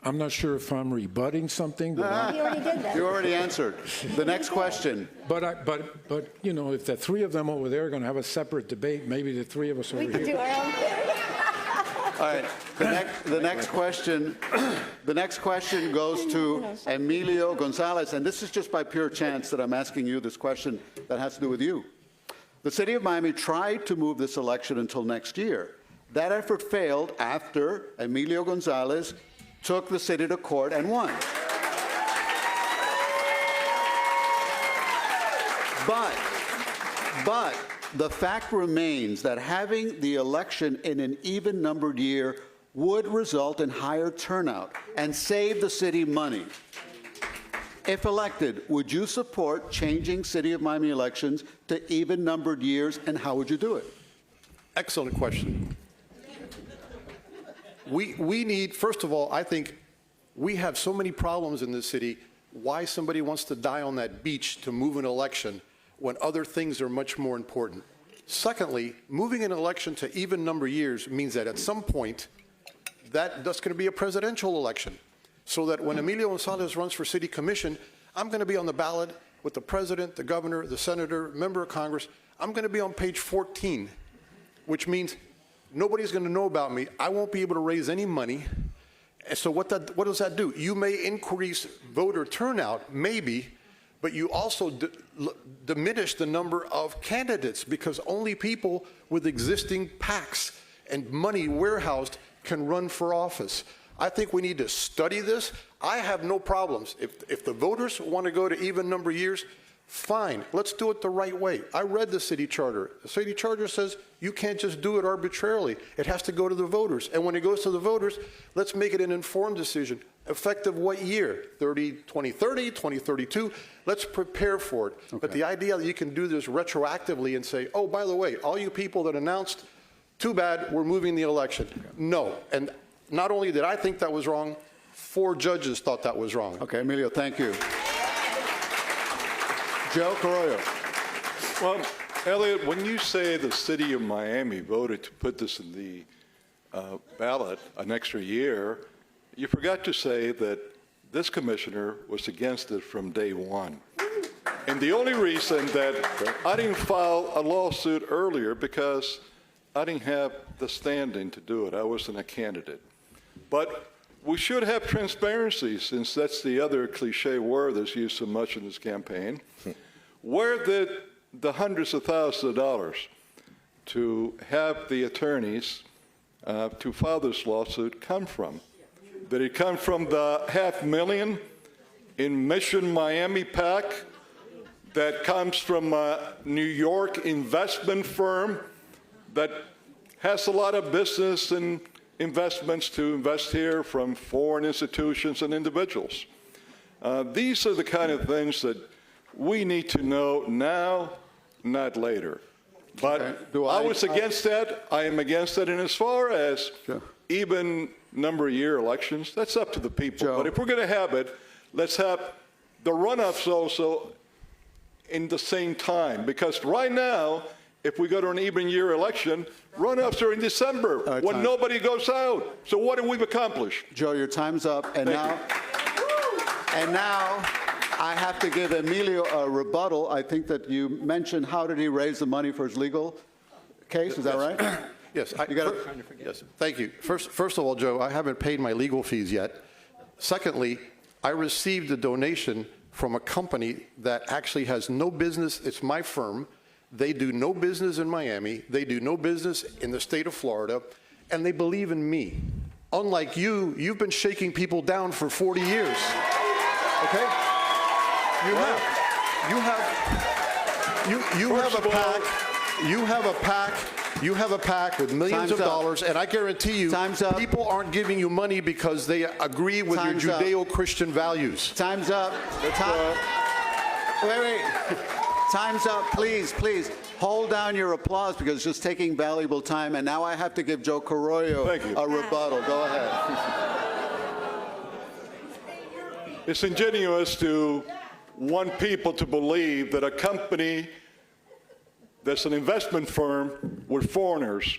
I'm not sure if I'm rebutting something, but He already did that. You already answered. The next question. but you know, if the 3 of them over there are going to have a separate debate, maybe the 3 of us over We can do here. our own thing. All right. The next question. The next question goes to Emilio Gonzalez, and this is just by pure chance that I'm asking you this question that has to do with you. The city of Miami tried to move this election until next year. That effort failed after Emilio Gonzalez took the city to court and won. But the fact remains that having the election in an even-numbered year would result in higher turnout and save the city money. If elected, would you support changing City of Miami elections to even-numbered years, and how would you do it? Excellent question. We need, first of all, I think we have so many problems in this city. Why somebody wants to die on that beach to move an election when other things are much more important? Secondly, moving an election to even number years means that at some point, that's going to be a presidential election. So that when Emilio Gonzalez runs for city commission, I'm going to be on the ballot with the president, the governor, the senator, member of Congress. I'm going to be on page 14, which means nobody's going to know about me. I won't be able to raise any money. And so what does that do? You may increase voter turnout, maybe, but you also diminish the number of candidates because only people with existing PACs and money warehoused can run for office. I think we need to study this. I have no problems. If the voters want to go to even number years, fine, let's do it the right way. I read the city charter. The city charter says you can't just do it arbitrarily. It has to go to the voters. And when it goes to the voters, let's make it an informed decision. Effective what year? 2030, 2032? Let's prepare for it. Okay. But the idea that you can do this retroactively and say, oh, by the way, all you people that announced, too bad, we're moving the election. No. And not only did I think that was wrong, 4 judges thought that was wrong. Okay, Emilio, thank you. Joe Carollo. Well, Elliot, when you say the city of Miami voted to put this in the ballot an extra year, you forgot to say that this commissioner was against it from day one. And the only reason that I didn't file a lawsuit earlier because I didn't have the standing to do it. I wasn't a candidate. But we should have transparency, since that's the other cliche word that's used so much in this campaign. Where did the hundreds of thousands of dollars to have the attorneys to file this lawsuit come from? Did it come from the $500,000 in Mission Miami PAC that comes from a New York investment firm that has a lot of business and investments to invest here from foreign institutions and individuals? These are the kind of things that we need to know now, not later. But I was against that. I am against that. And as far as even number of year elections, that's up to the people. But if we're going to have it, let's have the run-ups also in the same time. Because right now, if we go to an even year election, run-ups are in December when nobody goes out. So what have we accomplished? Joe, your time's up. And now I have to give Emilio a rebuttal. I think that you mentioned, how did he raise the money for his legal case? Is that right? Yes. Yes. Thank you. First of all, Joe, I haven't paid my legal fees yet. Secondly, I received a donation from a company that actually has no business. It's my firm. They do no business in Miami. They do no business in the state of Florida, and they believe in me. Unlike you, you've been shaking people down for 40 years. Okay? You have a PAC with millions of dollars, and I guarantee you, people aren't giving you money because they agree with your Judeo-Christian values. Time's up. Wait. Time's up. Please, please. Hold down your applause because it's just taking valuable time. And now I have to give Joe Carollo a rebuttal. Go ahead. It's ingenuous to want people to believe that a company that's an investment firm with foreigners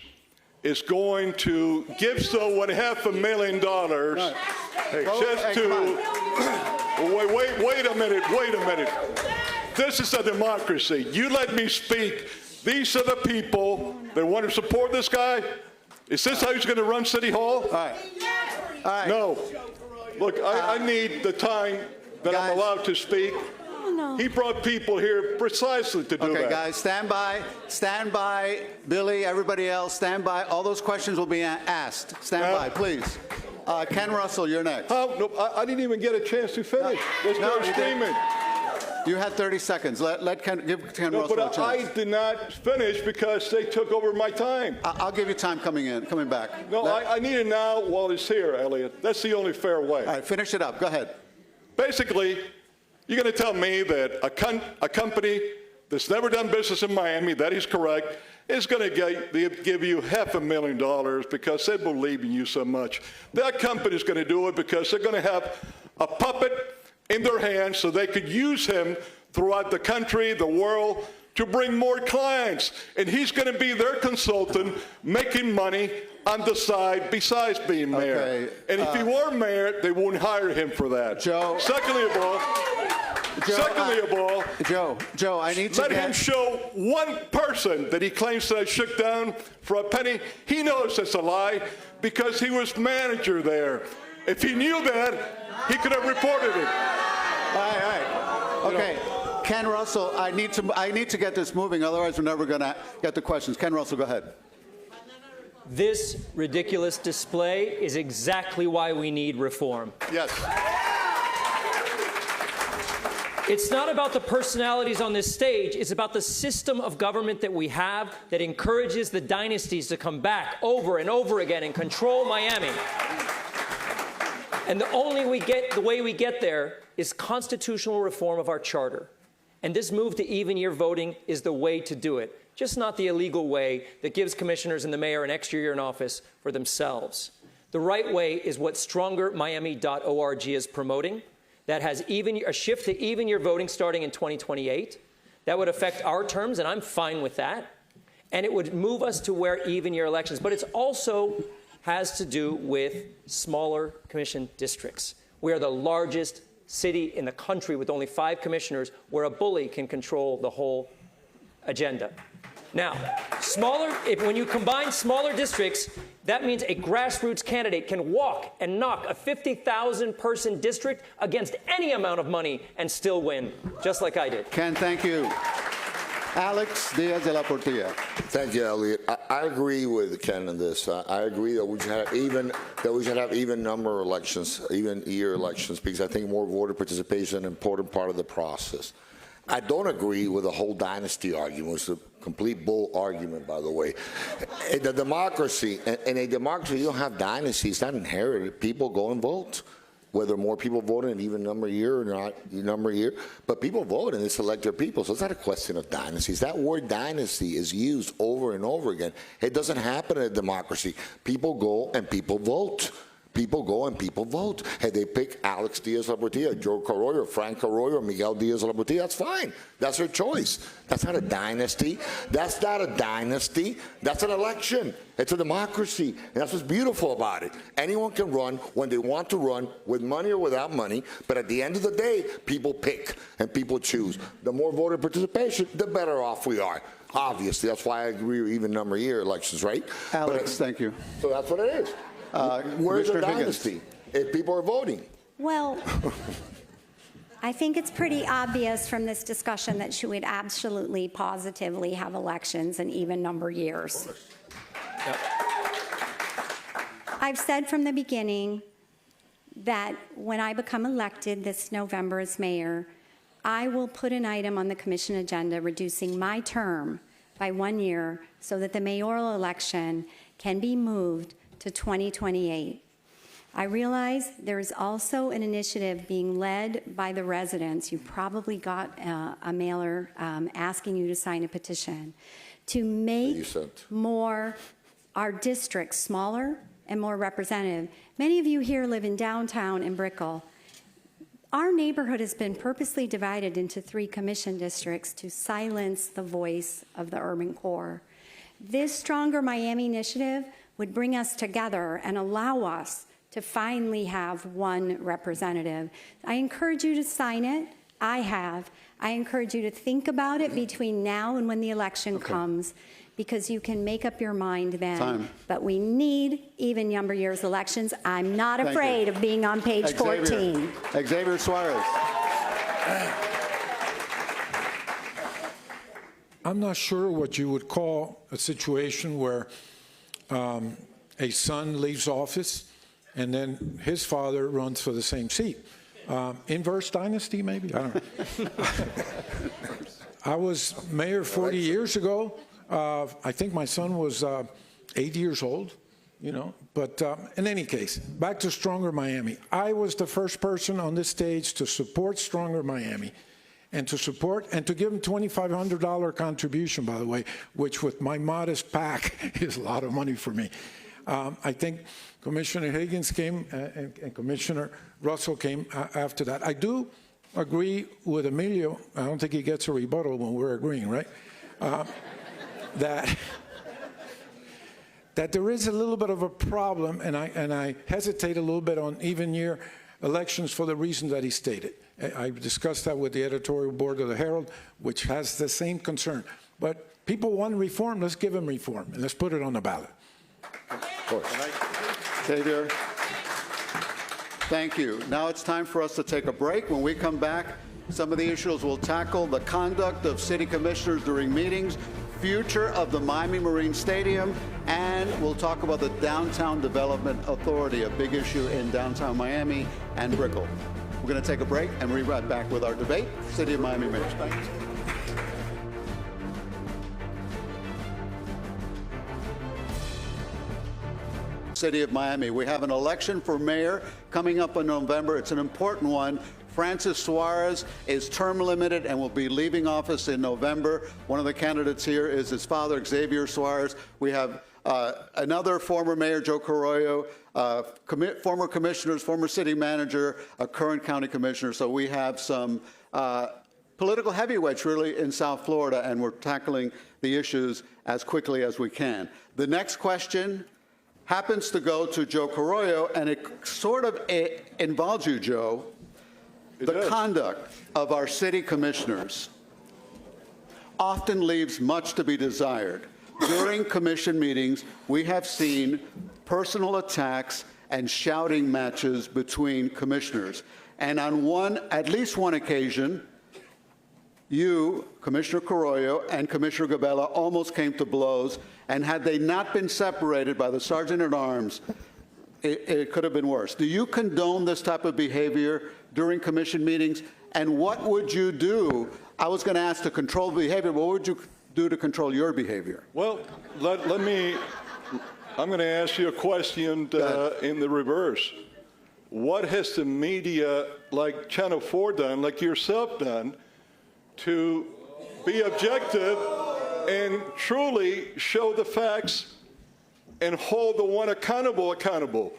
is going to give someone $500,000 just to... Wait a minute. This is a democracy. You let me speak. These are the people that want to support this guy. Is this how he's going to run City Hall? All right. No. Look, I need the time that I'm allowed to speak. Oh, no. He brought people here precisely to do that. Okay, guys, stand by. Stand by. Billy, everybody else, stand by. All those questions will be asked. Stand by, please. Ken Russell, you're next. No, I didn't even get a chance to finish. Let's start screaming. You had 30 seconds. Give Ken Russell a chance. I did not finish because they took over my time. I'll give you time coming back. No, I need it now while it's here, Elliot. That's the only fair way. All right, finish it up. Go ahead. Basically, you're going to tell me that a company that's never done business in Miami, that is correct, is going to give you $500,000 because they believe in you so much. That company is going to do it because they're going to have a puppet in their hands so they could use him throughout the country, the world, to bring more clients. And he's going to be their consultant, making money on the side besides being mayor. Okay, and if he were mayor, they wouldn't hire him for that. Joe. Secondly of all, Joe, I need to let him show one person that he claims that I shook down for a penny. He knows it's a lie because he was manager there. If he knew that, he could have reported it. All right. Okay. Ken Russell, I need to get this moving, otherwise we're never going to get the questions. Ken Russell, go ahead. This ridiculous display is exactly why we need reform. Yes. It's not about the personalities on this stage. It's about the system of government that we have that encourages the dynasties to come back over and over again and control Miami. And the way we get there is constitutional reform of our charter. And this move to even year voting is the way to do it, just not the illegal way that gives commissioners and the mayor an extra year in office for themselves. The right way is what StrongerMiami.org is promoting. That has a shift to even year voting starting in 2028. That would affect our terms, and I'm fine with that. And it would move us to where even year elections. But it's also has to do with smaller commission districts. We are the largest city in the country with only 5 commissioners where a bully can control the whole agenda. Now, when you combine smaller districts, that means a grassroots candidate can walk and knock a 50,000-person district against any amount of money and still win, just like I did. Ken, thank you. Alex Diaz de la Portilla. Thank you, Elliot. I agree with Ken on this. I agree that we should have even number elections, even year elections, because I think more voter participation is an important part of the process. I don't agree with the whole dynasty argument. It's a complete bull argument, by the way. In a democracy, you don't have dynasties. It's not inherited. People go and vote. Whether more people vote in an even number year or not, number year, but people vote and they select their people. So it's not a question of dynasties. That word dynasty is used over and over again. It doesn't happen in a democracy. People go and people vote. People go and people vote. Hey, they pick Alex Diaz de la Portilla, Joe Carollo, Frank Carollo, or Miguel Diaz de la Portilla. That's fine. That's their choice. That's not a dynasty. That's not a dynasty. That's an election. It's a democracy. And that's what's beautiful about it. Anyone can run when they want to run, with money or without money. But at the end of the day, people pick and people choose. The more voter participation, the better off we are. Obviously, that's why I agree with even number year elections, right? Alex, thank you. So that's what it is. Where's the Mr. dynasty if people are voting? Well, I think it's pretty obvious from this discussion that she would absolutely, positively have elections in even number years. I've said from the beginning that when I become elected this November as mayor, I will put an item on the commission agenda reducing my term by 1 year so that the mayoral election can be moved to 2028. I realize there is also an initiative being led by the residents. You probably got a mailer asking you to sign a petition to you make sent. our districts smaller and more representative. Many of you here live in downtown and Brickell. Our neighborhood has been purposely divided into 3 commission districts to silence the voice of the urban core. This Stronger Miami initiative would bring us together and allow us to finally have 1 representative. I encourage you to sign it. I have. I encourage you to think about it between now and when the election comes, because you can make up your mind then. Time. But we need even number years elections. I'm not Thank afraid you. of being on page 14. Xavier Suarez. I'm not sure what you would call a situation where a son leaves office and then his father runs for the same seat. Inverse dynasty, maybe? I don't know. I was mayor 40 years ago. I think my son was 8 years old, you know. But in any case, back to Stronger Miami. I was the first person on this stage to support Stronger Miami and to support and to give him $2,500 contribution, by the way, which with my modest PAC is a lot of money for me. I think Commissioner Higgins came and Commissioner Russell came after that. I do agree with Emilio. I don't think he gets a rebuttal when we're agreeing, right? That there is a little bit of a problem, and I hesitate a little bit on even year elections for the reason that he stated. I discussed that with the editorial board of the Herald, which has the same concern. But people want reform. Let's give them reform, and let's put it on the ballot. Of course. Xavier. Thank you. Now it's time for us to take a break. When we come back, some of the issues we'll tackle: the conduct of city commissioners during meetings, future of the Miami Marine Stadium, and we'll talk about the Downtown Development Authority, a big issue in downtown Miami and Brickell. We're going to take a break and we'll be right back with our debate. City of Miami Mayor. City of Miami. We have an election for mayor coming up in November. It's an important one. Francis Suarez is term limited and will be leaving office in November. One of the candidates here is his father, Xavier Suarez. We have another former mayor, Joe Carollo, former commissioners, former city manager, a current county commissioner. So we have some political heavyweights really in South Florida, and we're tackling the issues as quickly as we can. The next question happens to go to Joe Carollo, and it sort of involves you, Joe. The conduct of our city commissioners often leaves much to be desired. During commission meetings, we have seen personal attacks and shouting matches between commissioners. And on at least one occasion, you, Commissioner Carollo, and Commissioner Gabella almost came to blows, and had they not been separated by the sergeant-at-arms, it could have been worse. Do you condone this type of behavior during commission meetings? And what would you do? I was going to ask to control behavior. What would you do to control your behavior? Well, let me, I'm going to ask you a question in the reverse. What has the media, like Channel 4 done, like yourself done, to be objective and truly show the facts and hold the one accountable?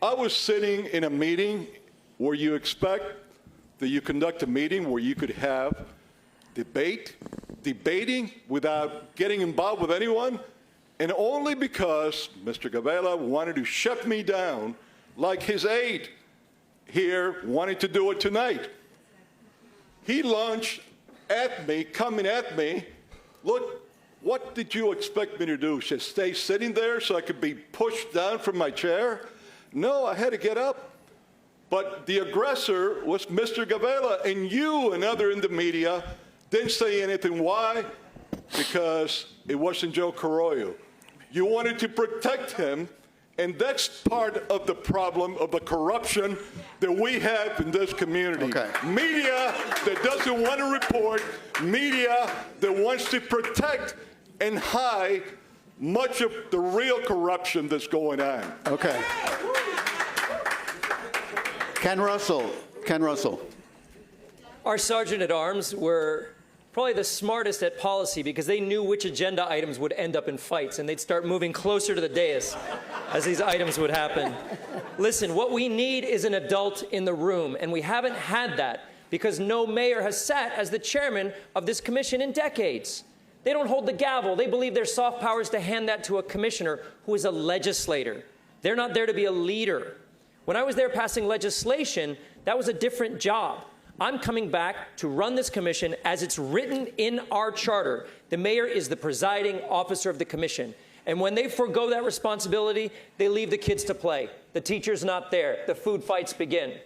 I was sitting in a meeting where you expect that you conduct a meeting where you could have debating without getting involved with anyone, and only because Mr. Gabella wanted to shut me down, like his aide here wanted to do it tonight. He launched at me, coming at me. Look, what did you expect me to do? Just stay sitting there so I could be pushed down from my chair? No, I had to get up. But the aggressor was Mr. Gavela, and you and others in the media didn't say anything. Why? Because it wasn't Joe Carollo. You wanted to protect him, and that's part of the problem of the corruption that we have in this community. Okay. Media that doesn't want to report, media that wants to protect and hide much of the real corruption that's going on. Okay. Ken Russell. Ken Russell. Our sergeant at arms were probably the smartest at policy because they knew which agenda items would end up in fights, and they'd start moving closer to the dais as these items would happen. Listen, what we need is an adult in the room, and we haven't had that because no mayor has sat as the chairman of this commission in decades. They don't hold the gavel. They believe their soft power is to hand that to a commissioner who is a legislator. They're not there to be a leader. When I was there passing legislation, that was a different job. I'm coming back to run this commission as it's written in our charter. The mayor is the presiding officer of the commission. And when they forego that responsibility, they leave the kids to play. The teacher's not there. The food fights begin.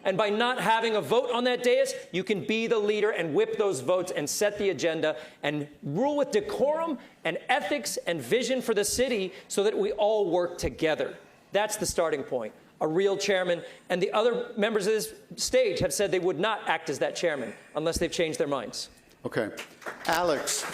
And by not having a vote on that dais, you can be the leader and whip those votes and set the agenda and rule with decorum and ethics and vision for the city so that we all work together. That's the starting point. A real chairman, and the other members of this stage have said they would not act as that chairman unless they've changed their minds. Okay. Alex.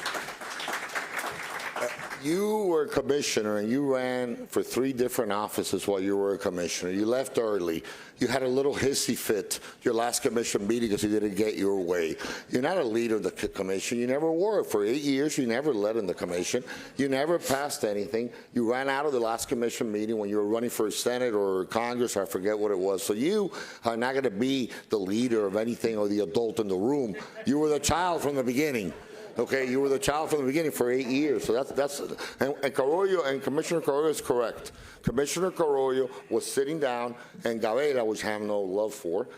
You were a commissioner and you ran for 3 different offices while you were a commissioner. You left early. You had a little hissy fit your last commission meeting because you didn't get your way. You're not a leader of the commission. You never were. For 8 years, you never led in the commission. You never passed anything. You ran out of the last commission meeting when you were running for Senate or Congress. I forget what it was. So you are not going to be the leader of anything or the adult in the room. You were the child from the beginning. Okay, you were the child from the beginning for 8 years, so and Carollo and Commissioner Carollo is correct. Commissioner Carollo was sitting down, and Gavela, which I have no love for,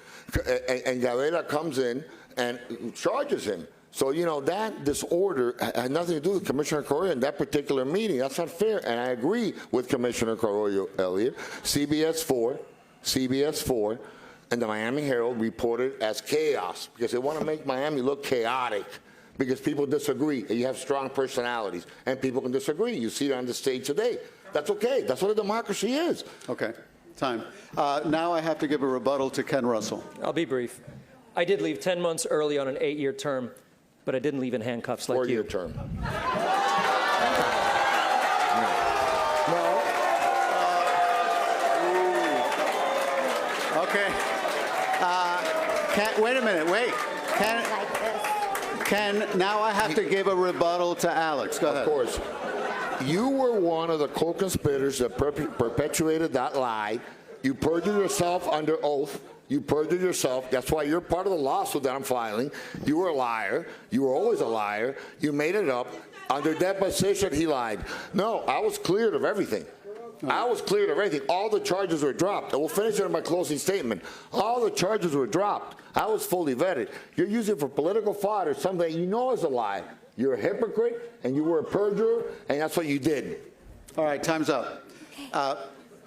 and Gavela comes in and charges him. So you know that disorder had nothing to do with Commissioner Carollo in that particular meeting. That's not fair, and I agree with Commissioner Carollo, Elliott. CBS 4, and the Miami Herald reported as chaos because they want to make Miami look chaotic. Because people disagree, and you have strong personalities, and people can disagree. You see it on the stage today. That's okay. That's what a democracy is. Okay. Time. Now I have to give a rebuttal to Ken Russell. I'll be brief. I did leave 10 months early on an 8-year term, but I didn't leave in handcuffs like you. 4-year term. Okay. Wait a minute. Wait. Ken, now I have to give a rebuttal to Alex. Go ahead. Of course. You were one of the co-conspirators that perpetuated that lie. You perjured yourself under oath. You perjured yourself. That's why you're part of the lawsuit that I'm filing. You were a liar. You were always a liar. You made it up. Under deposition, he lied. No, I was cleared of everything. I was cleared of everything. All the charges were dropped. I will finish it in my closing statement. All the charges were dropped. I was fully vetted. You're using it for political fodder, something that you know is a lie. You're a hypocrite, and you were a perjurer, and that's what you did. All right, time's up.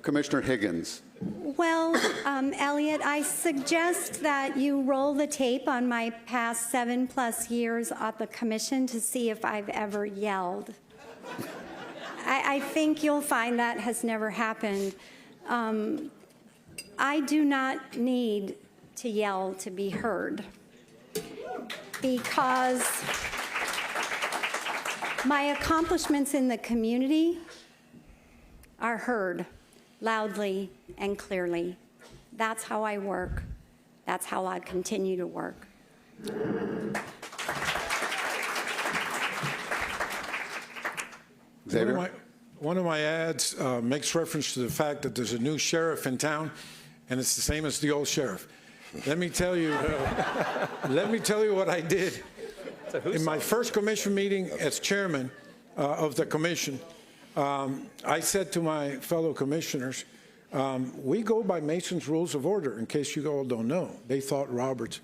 Commissioner Higgins. Well, Elliot, I suggest that you roll the tape on my past 7+ years at the commission to see if I've ever yelled. I think you'll find that has never happened. I do not need to yell to be heard because my accomplishments in the community are heard loudly and clearly. That's how I work. That's how I continue to work. Xavier? One of my ads makes reference to the fact that there's a new sheriff in town, and it's the same as the old sheriff. Let me tell you what I did. In my first commission meeting as chairman of the commission, I said to my fellow commissioners, we go by Mason's Rules of Order, in case you all don't know. They thought Roberts.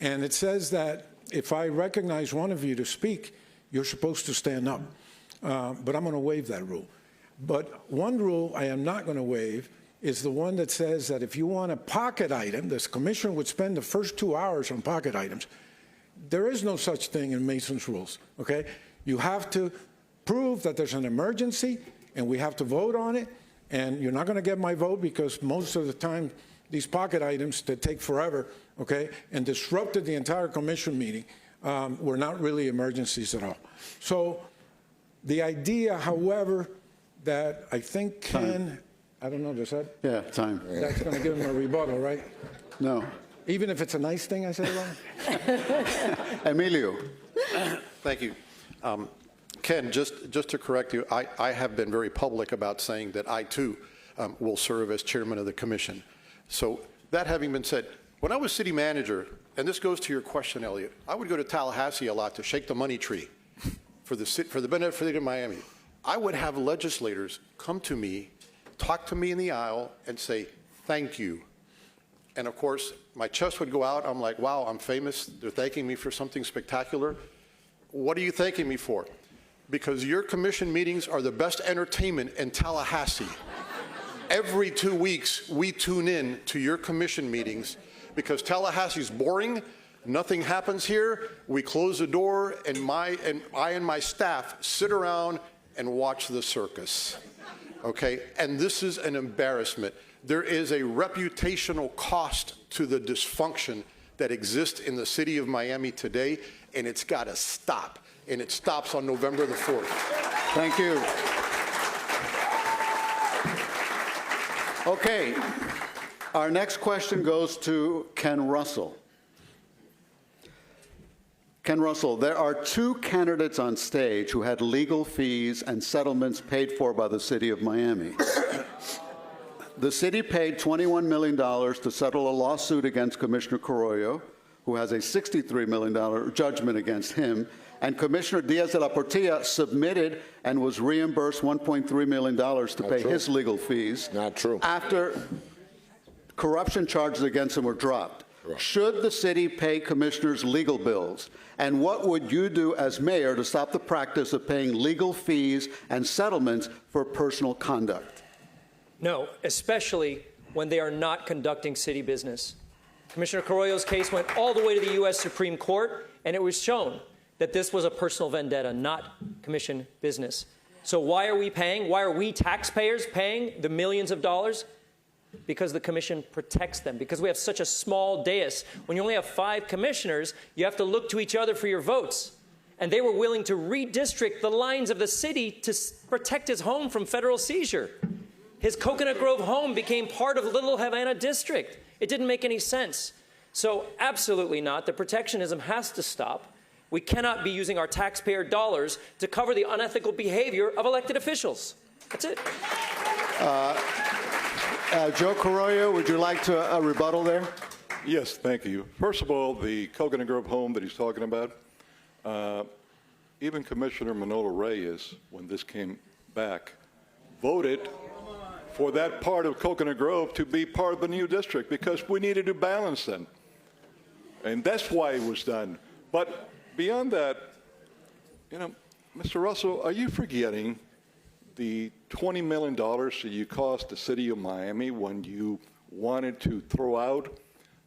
And it says that if I recognize one of you to speak, you're supposed to stand up. But I'm going to waive that rule. But one rule I am not going to waive is the one that says that if you want a pocket item, this commission would spend the first 2 hours on pocket items. There is no such thing in Mason's rules, okay? You have to prove that there's an emergency, and we have to vote on it, and you're not going to get my vote because most of the time these pocket items that take forever, okay, and disrupted the entire commission meeting were not really emergencies at all. So the idea, however, that I think Ken, I don't know, does that? Yeah, time. That's going to give him a rebuttal, right? No. Even if it's a nice thing I said wrong? Emilio. Thank you. Ken, just to correct you, I have been very public about saying that I, too, will serve as chairman of the commission. So that having been said, when I was city manager, and this goes to your question, Elliot, I would go to Tallahassee a lot to shake the money tree for the benefit of Miami. I would have legislators come to me, talk to me in the aisle, and say, thank you. And of course, my chest would go out. I'm like, wow, I'm famous. They're thanking me for something spectacular. What are you thanking me for? Because your commission meetings are the best entertainment in Tallahassee. Every 2 weeks, we tune in to your commission meetings because Tallahassee's boring. Nothing happens here. We close the door, and I and my staff sit around and watch the circus. Okay? And this is an embarrassment. There is a reputational cost to the dysfunction that exists in the city of Miami today, and it's got to stop. And it stops on November the 4th. Thank you. Okay. Our next question goes to Ken Russell. Ken Russell, there are 2 candidates on stage who had legal fees and settlements paid for by the city of Miami. The city paid $21 million to settle a lawsuit against Commissioner Carollo, who has a $63 million judgment against him, and Commissioner Diaz de la Portilla submitted and was reimbursed $1.3 million to pay his legal fees. Not true. After corruption charges against him were dropped. Right. Should the city pay commissioners legal bills? And what would you do as mayor to stop the practice of paying legal fees and settlements for personal conduct? No, especially when they are not conducting city business. Commissioner Carollo's case went all the way to the U.S. Supreme Court, and it was shown that this was a personal vendetta, not commission business. So why are we paying? Why are we taxpayers paying the millions of dollars? Because the commission protects them, because we have such a small dais. When you only have 5 commissioners, you have to look to each other for your votes. And they were willing to redistrict the lines of the city to protect his home from federal seizure. His Coconut Grove home became part of Little Havana District. It didn't make any sense. So absolutely not. The protectionism has to stop. We cannot be using our taxpayer dollars to cover the unethical behavior of elected officials. That's it. Joe Carollo, would you like to rebuttal there? Yes, thank you. First of all, the Coconut Grove home that he's talking about, even Commissioner Manolo Reyes, when this came back, voted for that part of Coconut Grove to be part of the new district because we needed to balance them. And that's why it was done. But beyond that, you know, Mr. Russell, are you forgetting the $20 million that you cost the city of Miami when you wanted to throw out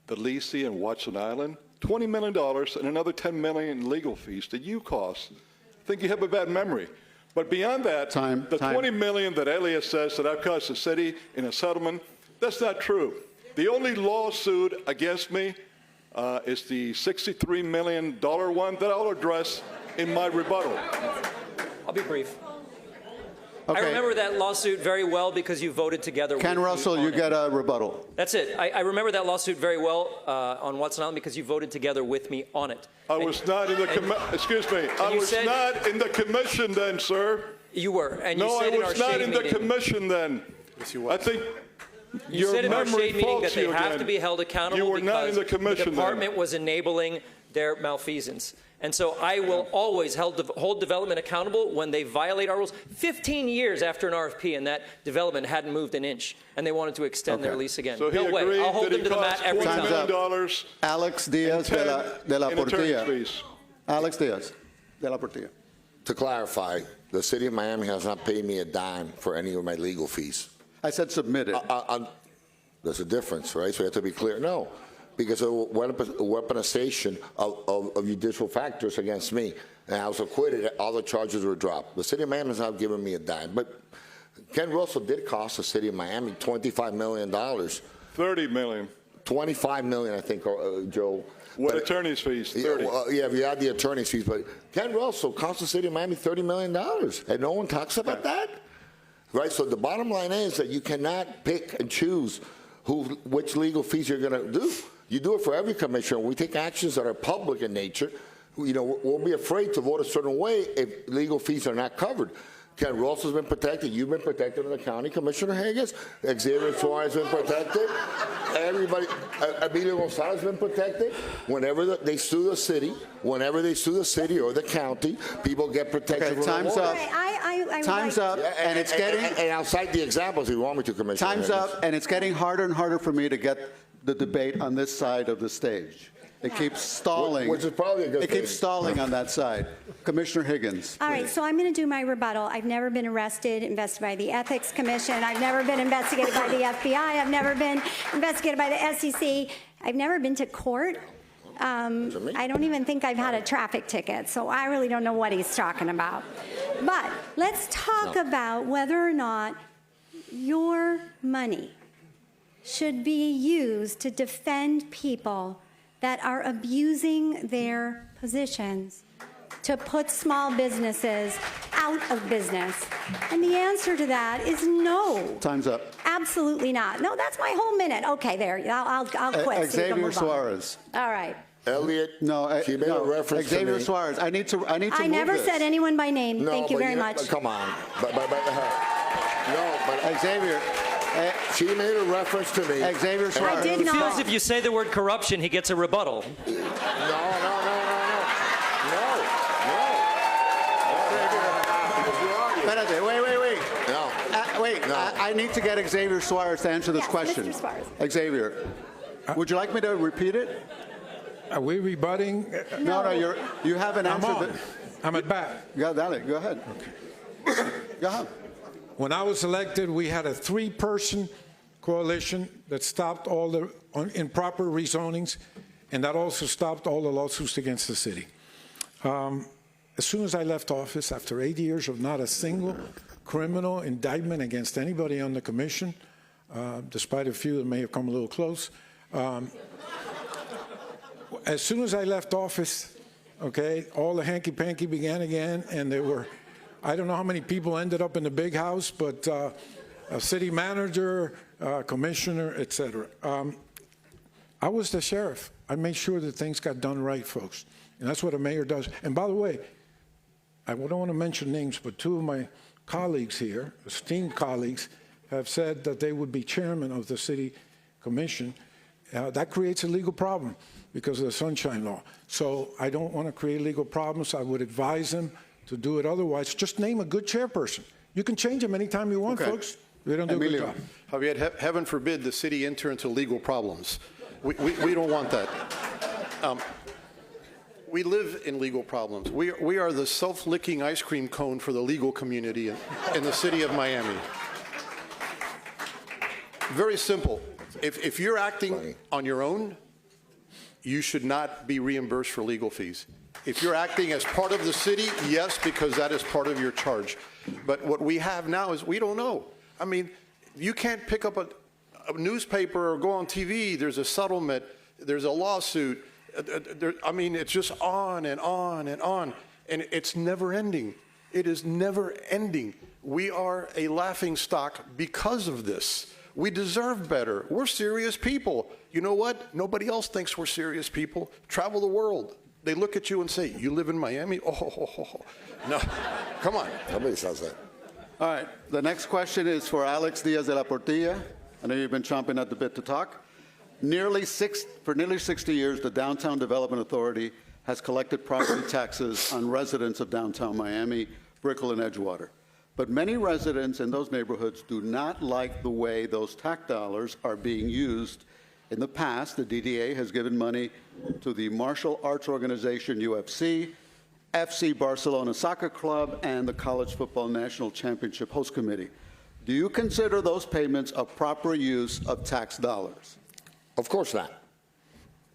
the Lisi and Watson Island? $20 million and another $10 million in legal fees that you cost. I think you have a bad memory. But beyond that, the $20 million that Elias says that I've cost the city in a settlement, that's not true. The only lawsuit against me is the $63 million one that I'll address in my rebuttal. I'll be brief. Okay. I remember that lawsuit very well because you voted together with me Ken Russell, you get a rebuttal. That's it. I remember that lawsuit very well on Watson Island because you voted together with me on it. I was not in the excuse me. I was not in the commission then, sir. You were, and you no, said I in our was not shade in the meeting, commission then. Yes, you was. I think you said in our memory shade meeting that faults they you have again. to be held accountable You were because not in the commission the department then. was enabling their malfeasance. And so I will always hold development accountable when they violate our rules. 15 years after an RFP and that development hadn't moved an inch, and they wanted to extend their lease again. So he no way. agreed I'll hold that them he to the mat cost every $20 time. million Alex Diaz de la in attorney's Portilla. fees. Alex Diaz de la Portilla. To clarify, the city of Miami has not paid me a dime for any of my legal fees. I said submitted. There's a difference, right? So you have to be clear. No, because of weaponization of judicial factors against me. And I was acquitted, all the charges were dropped. The city of Miami has not given me a dime. But Ken Russell did cost the city of Miami $25 million. 30 million. 25 million, I think, Joe. What But- attorney's fees? 30. Yeah, we had the attorney's fees, but Ken Russell cost the city of Miami $30 million, and no one talks about that, right? So the bottom line is that you cannot pick and choose which legal fees you're going to do. You do it for every commissioner. We take actions that are public in nature. You know, we'll be afraid to vote a certain way if legal fees are not covered. Ken Russell's been protected. You've been protected in the county. Commissioner Higgins, Xavier Suarez has been protected. Everybody, Emilio Gonzalez has been protected. Whenever they sue the city, or the county, people get protected. Okay, time's up. Time's up, and it's getting... And I'll cite the examples if you want me to, Commissioner Time's Higgins. up, and it's getting harder and harder for me to get the debate on this side of the stage. It keeps stalling. Which is probably a good It keeps thing. stalling on that side. Commissioner Higgins. All right, so I'm going to do my rebuttal. I've never been arrested, investigated by the Ethics Commission. I've never been investigated by the FBI. I've never been investigated by the SEC. I've never been to court. I don't even think I've had a traffic ticket, so I really don't know what he's talking about. But let's talk about whether or not your money should be used to defend people that are abusing their positions to put small businesses out of business. And the answer to that is no. Time's up. Absolutely not. No, that's my whole minute. Okay, there. I'll quit. so you can Xavier move on. Suarez. All right. Elliot, No, she made a reference Xavier to me. Suarez. I need to I move never this. said anyone by name. No, Thank you but very know- much. Come on. But Xavier. she made a reference to me. Xavier Suarez. I did It feels not. if you say the word corruption, he gets a rebuttal. Espérate, wait. No. No. I need to get Xavier Suarez to answer this Yes, question. Mr. Suarez. Xavier, would you like me to repeat it? Are we rebutting? No, you haven't I'm answered on. I'm at bat. Go ahead. Go ahead. When I was elected, we had a 3-person coalition that stopped all the improper rezonings, and that also stopped all the lawsuits against the city. As soon as I left office, after 8 years of not a single criminal indictment against anybody on the commission, despite a few that may have come a little close, as soon as I left office, okay, all the hanky-panky began again, and there were, I don't know how many people ended up in the big house, but a city manager, commissioner, et cetera. I was the sheriff. I made sure that things got done right, folks. And that's what a mayor does. And by the way, I don't want to mention names, but 2 of my colleagues here, esteemed colleagues, have said that they would be chairman of the city commission. That creates a legal problem because of the Sunshine Law. So I don't want to create legal problems. I would advise them to do it otherwise. Just name a good chairperson. You can change them anytime you want, Okay. folks. They don't do a good Emilio. job. Javier, heaven forbid the city enter into legal problems. We don't want that. We live in legal problems. We are the self-licking ice cream cone for the legal community in the city of Miami. Very simple. If you're acting on your own, you should not be reimbursed for legal fees. If you're acting as part of the city, yes, because that is part of your charge. But what we have now is we don't know. I mean, you can't pick up a newspaper or go on TV. There's a settlement. There's a lawsuit. I mean, it's just on and on and on. And it's never ending. It is never ending. We are a laughingstock because of this. We deserve better. We're serious people. You know what? Nobody else thinks we're serious people. Travel the world. They look at you and say, you live in Miami? Oh. No, come on. Nobody says that. All right. The next question is for Alex Diaz de la Portilla. I know you've been chomping at the bit to talk. For nearly 60 years, the Downtown Development Authority has collected property taxes on residents of downtown Miami, Brickell, and Edgewater. But many residents in those neighborhoods do not like the way those tax dollars are being used. In the past, the DDA has given money to the martial arts organization UFC, FC Barcelona Soccer Club, and the College Football National Championship Host Committee. Do you consider those payments a proper use of tax dollars? Of course not.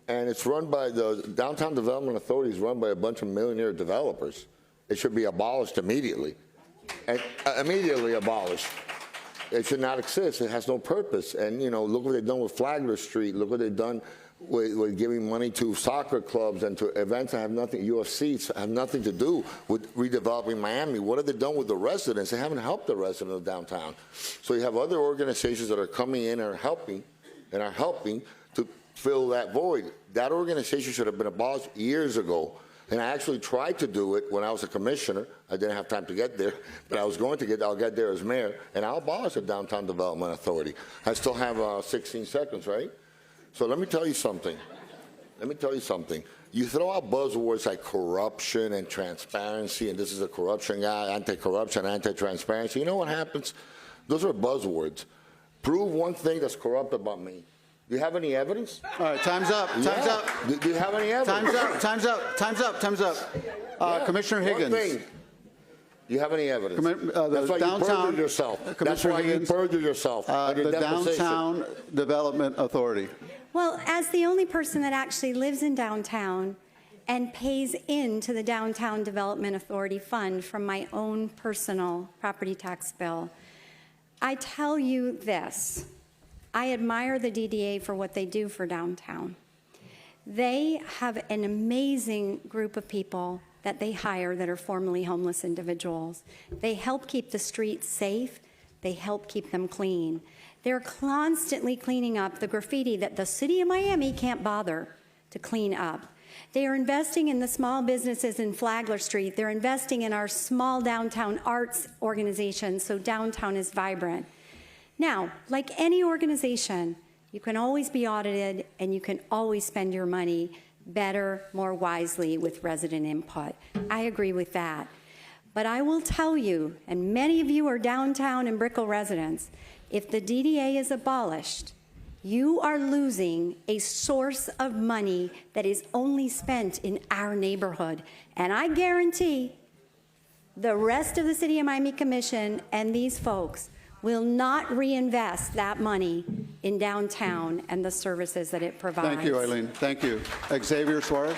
And it's run by the Downtown Development Authority is run by a bunch of millionaire developers. It should be abolished immediately. And, immediately abolished. It should not exist. It has no purpose. And, you know, look what they've done with Flagler Street. Look what they've done with giving money to soccer clubs and to events that have nothing, UFCs, have nothing to do with redeveloping Miami. What have they done with the residents? They haven't helped the residents of downtown. So you have other organizations that are coming in and are helping to fill that void. That organization should have been abolished years ago. And I actually tried to do it when I was a commissioner. I didn't have time to get there, but I was going to get, I'll get there as mayor, and I'll abolish the Downtown Development Authority. I still have 16 seconds, right? So let me tell you something. You throw out buzzwords like corruption and transparency, and this is a corruption guy, anti-corruption, anti-transparency. You know what happens? Those are buzzwords. Prove one thing that's corrupt about me. Do you have any evidence? All right, time's up. Time's up. Do you have any evidence? Time's up. Commissioner Higgins. One thing. Do you have any evidence? That's why you perjured yourself. That's why you perjured yourself. The Downtown Development Authority. Well, as the only person that actually lives in downtown and pays into the Downtown Development Authority fund from my own personal property tax bill, I tell you this. I admire the DDA for what they do for downtown. They have an amazing group of people that they hire that are formerly homeless individuals. They help keep the streets safe. They help keep them clean. They're constantly cleaning up the graffiti that the city of Miami can't bother to clean up. They are investing in the small businesses in Flagler Street. They're investing in our small downtown arts organizations so downtown is vibrant. Now, like any organization, you can always be audited and you can always spend your money better, more wisely with resident input. I agree with that. But I will tell you, and many of you are downtown and Brickell residents, if the DDA is abolished, you are losing a source of money that is only spent in our neighborhood. And I guarantee the rest of the City of Miami Commission and these folks will not reinvest that money in downtown and the services that it provides. Thank you, Eileen. Thank you. Xavier Suarez.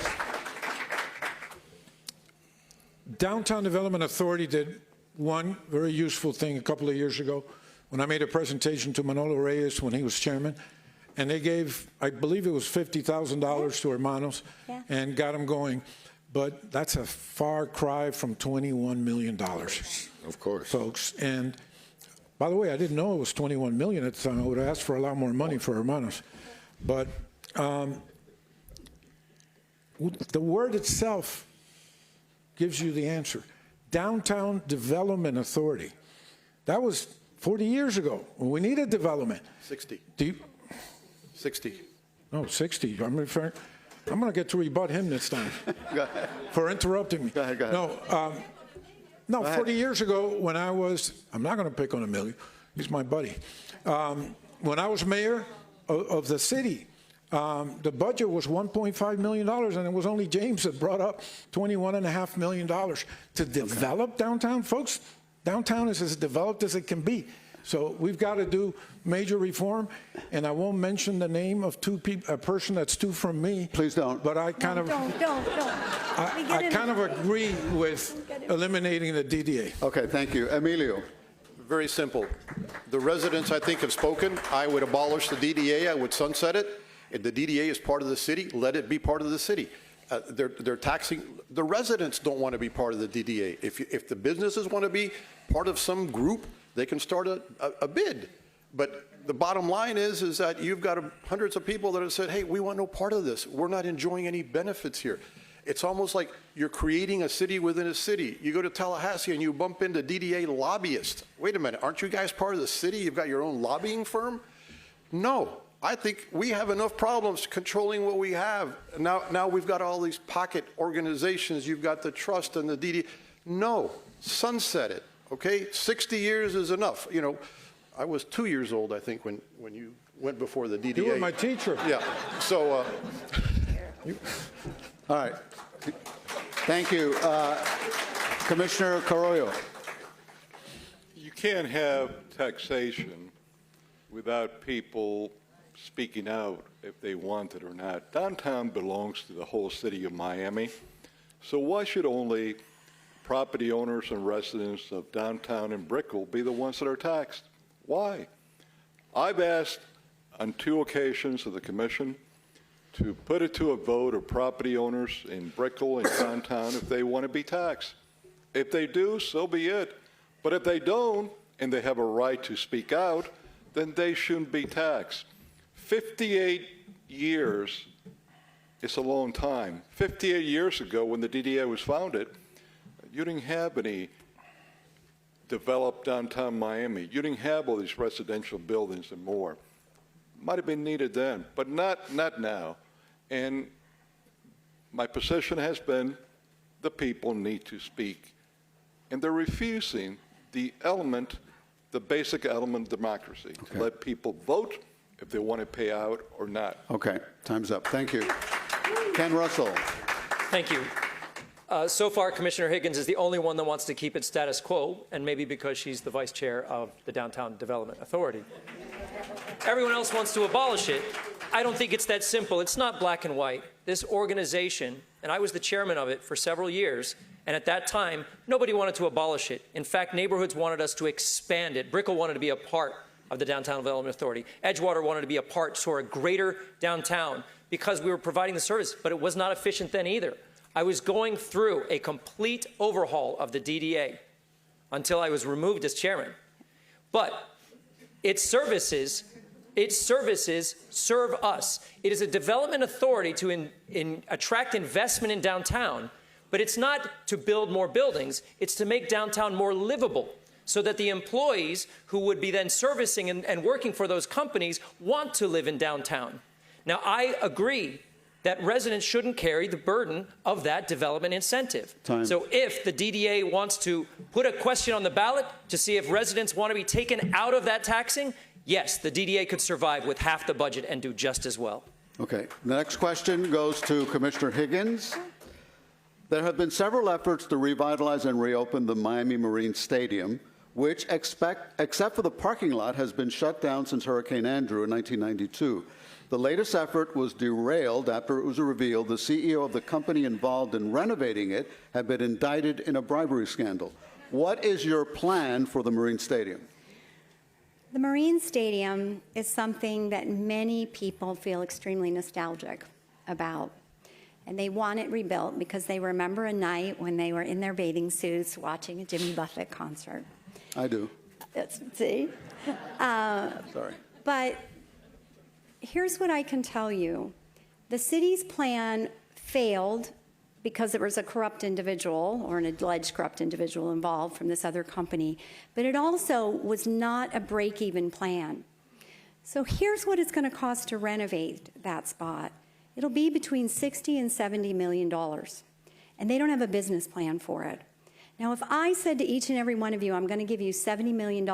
Downtown Development Authority did one very useful thing a couple of years ago when I made a presentation to Manolo Reyes when he was chairman, and they gave, I believe it was $50,000 to Hermanos and got them going. But that's a far cry from $21 million. Of course. Folks. And by the way, I didn't know it was $21 million at the time. I would have asked for a lot more money for Hermanos. But the word itself gives you the answer. Downtown Development Authority. That was 40 years ago when we needed development. 60. 60. No, 60. I'm going to get to rebut him this time for interrupting me. Go ahead. No, 40 years ago when I was, I'm not going to pick on Emilio. He's my buddy. When I was mayor of the city, the budget was $1.5 million, and it was only James that brought up $21.5 million to develop downtown. Folks, downtown is as developed as it can be. So we've got to do major reform, and I won't mention the name of a person that's two from me. Please don't. But I kind of, I kind of agree with eliminating the DDA. Okay, thank you. Emilio. Very simple. The residents, I think, have spoken. I would abolish the DDA. I would sunset it. If the DDA is part of the city, let it be part of the city. They're taxing. The residents don't want to be part of the DDA. If the businesses want to be part of some group, they can start a bid. But the bottom line is that you've got hundreds of people that have said, hey, we want no part of this. We're not enjoying any benefits here. It's almost like you're creating a city within a city. You go to Tallahassee and you bump into DDA lobbyists. Wait a minute, aren't you guys part of the city? You've got your own lobbying firm? No, I think we have enough problems controlling what we have. Now we've got all these pocket organizations. You've got the trust and the DDA. No, sunset it. Okay, 60 years is enough. You know, I was 2 years old, I think, when you went before the DDA. You were my teacher. Yeah. So. All right. Thank you, Commissioner Carollo. can't have taxation without people speaking out if they want it or not. Downtown belongs to the whole city of Miami, so why should only property owners and residents of downtown and Brickell be the ones that are taxed? Why? I've asked on 2 occasions of the commission to put it to a vote of property owners in Brickell and downtown if they want to be taxed. If they do, so be it. But if they don't, and they have a right to speak out, then they shouldn't be taxed. 58 years is a long time. 58 years ago, when the DDA was founded, you didn't have any developed downtown Miami. You didn't have all these residential buildings and more. Might have been needed then, but not now. And my position has been the people need to speak. And they're refusing the basic element of democracy, to let people vote if they want to pay out or not. Okay, time's up. Thank you. Ken Russell. Thank you. So far, Commissioner Higgins is the only one that wants to keep it status quo, and maybe because she's the vice chair of the Downtown Development Authority. Everyone else wants to abolish it. I don't think it's that simple. It's not black and white. This organization, and I was the chairman of it for several years, and at that time, nobody wanted to abolish it. In fact, neighborhoods wanted us to expand it. Brickell wanted to be a part of the Downtown Development Authority. Edgewater wanted to be a part for a greater downtown because we were providing the service, but it was not efficient then either. I was going through a complete overhaul of the DDA until I was removed as chairman. But its services serve us. It is a development authority to attract investment in downtown, but it's not to build more buildings. It's to make downtown more livable so that the employees who would be then servicing and working for those companies want to live in downtown. Now, I agree that residents shouldn't carry the burden of that development incentive. Time. So if the DDA wants to put a question on the ballot to see if residents want to be taken out of that taxing, yes, the DDA could survive with half the budget and do just as well. Okay, the next question goes to Commissioner Higgins. There have been several efforts to revitalize and reopen the Miami Marine Stadium, which, except for the parking lot, has been shut down since Hurricane Andrew in 1992. The latest effort was derailed after it was revealed the CEO of the company involved in renovating it had been indicted in a bribery scandal. What is your plan for the Marine Stadium? The Marine Stadium is something that many people feel extremely nostalgic about. And they want it rebuilt because they remember a night when they were in their bathing suits watching a Jimmy Buffett concert. I do. See? Sorry. But here's what I can tell you. The city's plan failed because there was a corrupt individual or an alleged corrupt individual involved from this other company, but it also was not a break-even plan. So here's what it's going to cost to renovate that spot. It'll be between $60 and $70 million, and they don't have a business plan for it. Now, if I said to each and every one of you, I'm going to give you $70 million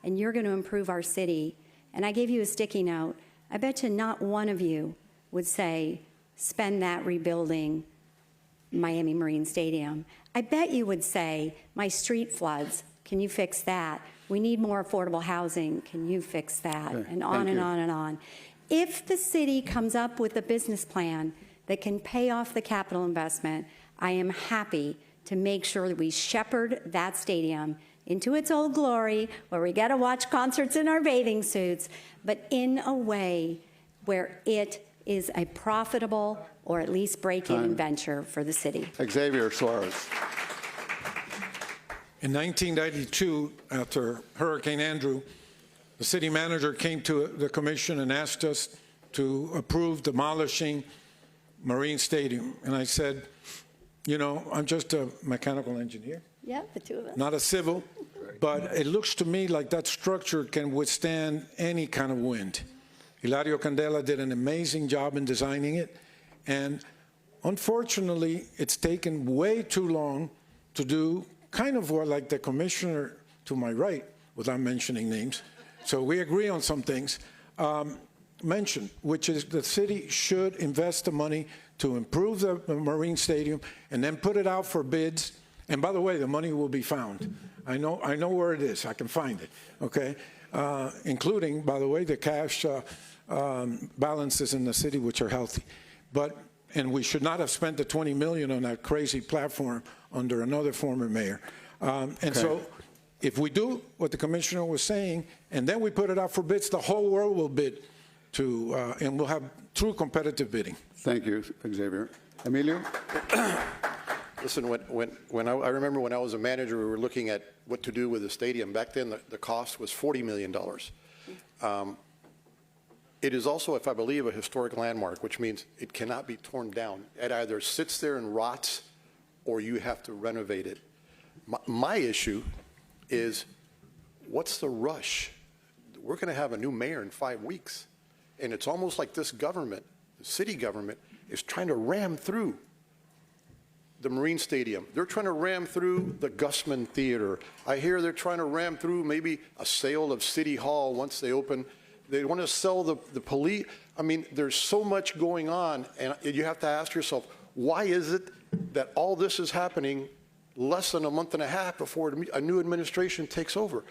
and you're going to improve our city, and I gave you a sticky note, I bet you not one of you would say, spend that rebuilding Miami Marine Stadium. I bet you would say, my street floods, can you fix that? We need more affordable housing, can you fix that? Okay, and on thank and you. on and on. If the city comes up with a business plan that can pay off the capital investment, I am happy to make sure that we shepherd that stadium into its old glory, where we get to watch concerts in our bathing suits, but in a way where it is a profitable or at least break-even venture for the city. Xavier Suarez. In 1992, after Hurricane Andrew, the city manager came to the commission and asked us to approve demolishing Marine Stadium. And I said, you know, I'm just a mechanical engineer, Yeah, the two of us. not a civil, but it looks to me like that structure can withstand any kind of wind. Hilario Candela did an amazing job in designing it, and unfortunately, it's taken way too long to do kind of what, like the commissioner to my right, without mentioning names, so we agree on some things, mentioned, which is the city should invest the money to improve the Marine Stadium and then put it out for bids. And by the way, the money will be found. I know where it is. I can find it, okay? Including, by the way, the cash balances in the city, which are healthy. And we should not have spent the $20 million on that crazy platform under another former mayor. So if we do what the commissioner was saying, and then we put it out for bids, the whole world will bid and we'll have true competitive bidding. Thank you, Xavier. Emilio? Listen, I remember when I was a manager, we were looking at what to do with the stadium. Back then, the cost was $40 million. It is also, if I believe, a historic landmark, which means it cannot be torn down. It either sits there and rots, or you have to renovate it. My issue is, what's the rush? We're going to have a new mayor in 5 weeks, and it's almost like this government, the city government, is trying to ram through the Marine Stadium. They're trying to ram through the Gusman Theater. I hear they're trying to ram through maybe a sale of City Hall once they open. They want to sell the police. I mean, there's so much going on, and you have to ask yourself, why is it that all this is happening less than a month and a half before a new administration takes over?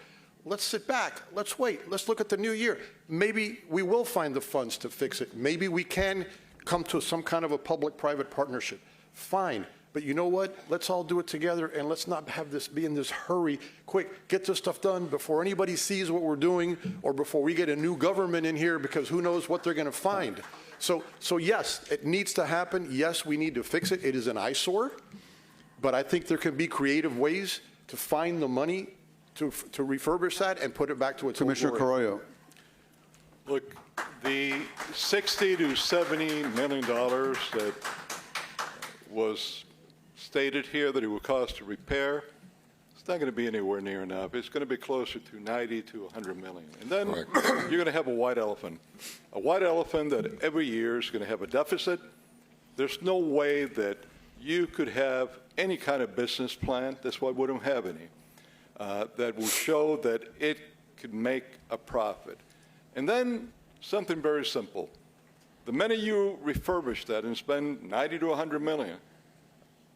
Let's sit back. Let's wait. Let's look at the new year. Maybe we will find the funds to fix it. Maybe we can come to some kind of a public-private partnership. Fine. But you know what? Let's all do it together, and let's not have this be in this hurry. Quick, get this stuff done before anybody sees what we're doing, or before we get a new government in here, because who knows what they're going to find. So yes, it needs to happen. Yes, we need to fix it. It is an eyesore, but I think there can be creative ways to find the money to refurbish that and put it back to its old Commissioner glory. Carollo. Look, the $60 to $70 million that was stated here that it would cost to repair, it's not going to be anywhere near enough. It's going to be closer to 90 to 100 million. And then you're going to have a white elephant that every year is going to have a deficit. There's no way that you could have any kind of business plan, that's why we don't have any, that will show that it could make a profit. And then something very simple. The minute you refurbish that and spend 90 to 100 million,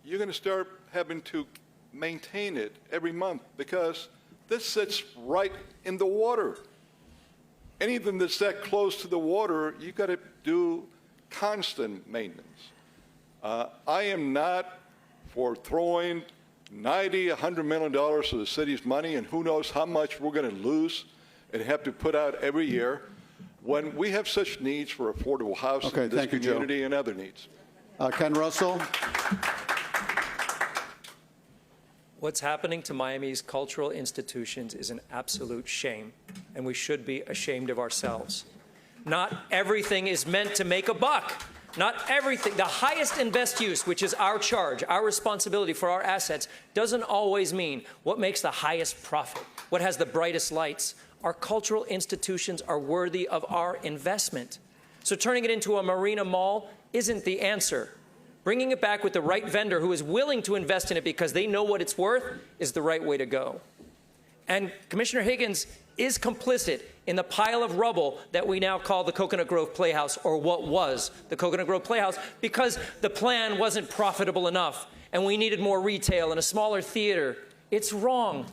you're going to start having to maintain it every month, because this sits right in the water. Anything that's that close to the water, you got to do constant maintenance. I am not for throwing $90, $100 million of the city's money, and who knows how much we're going to lose and have to put out every year when we have such needs for affordable housing in this community and other needs. Ken Russell. What's happening to Miami's cultural institutions is an absolute shame, and we should be ashamed of ourselves. Not everything is meant to make a buck. Not everything. The highest and best use, which is our charge, our responsibility for our assets, doesn't always mean what makes the highest profit, what has the brightest lights. Our cultural institutions are worthy of our investment. So turning it into a marina mall isn't the answer. Bringing it back with the right vendor who is willing to invest in it because they know what it's worth is the right way to go. And Commissioner Higgins is complicit in the pile of rubble that we now call the Coconut Grove Playhouse, or what was the Coconut Grove Playhouse, because the plan wasn't profitable enough and we needed more retail and a smaller theater. It's wrong.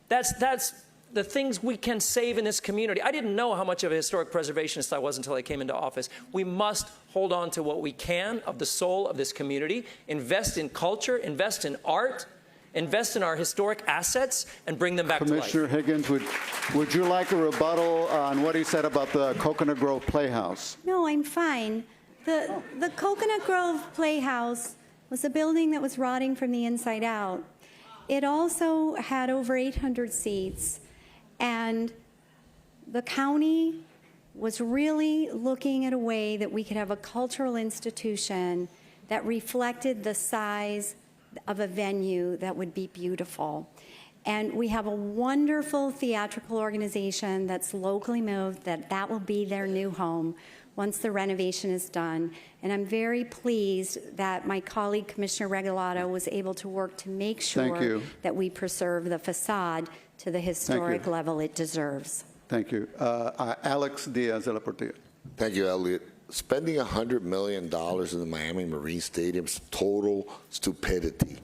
That's the things we can save in this community. I didn't know how much of a historic preservationist I was until I came into office. We must hold on to what we can of the soul of this community, invest in culture, invest in art, invest in our historic assets, and bring them back to life. Commissioner Higgins, would you like a rebuttal on what he said about the Coconut Grove Playhouse? No, I'm fine. The Coconut Grove Playhouse was a building that was rotting from the inside out. It also had over 800 seats, and the county was really looking at a way that we could have a cultural institution that reflected the size of a venue that would be beautiful. And we have a wonderful theatrical organization that's locally moved, that will be their new home once the renovation is done. And I'm very pleased that my colleague, Commissioner Regalado, was able to work to make sure that we preserve the facade to the historic level it deserves. Thank you. Alex Diaz de la Portilla. Thank you, Elliot. Spending $100 million in the Miami Marine Stadium's total stupidity.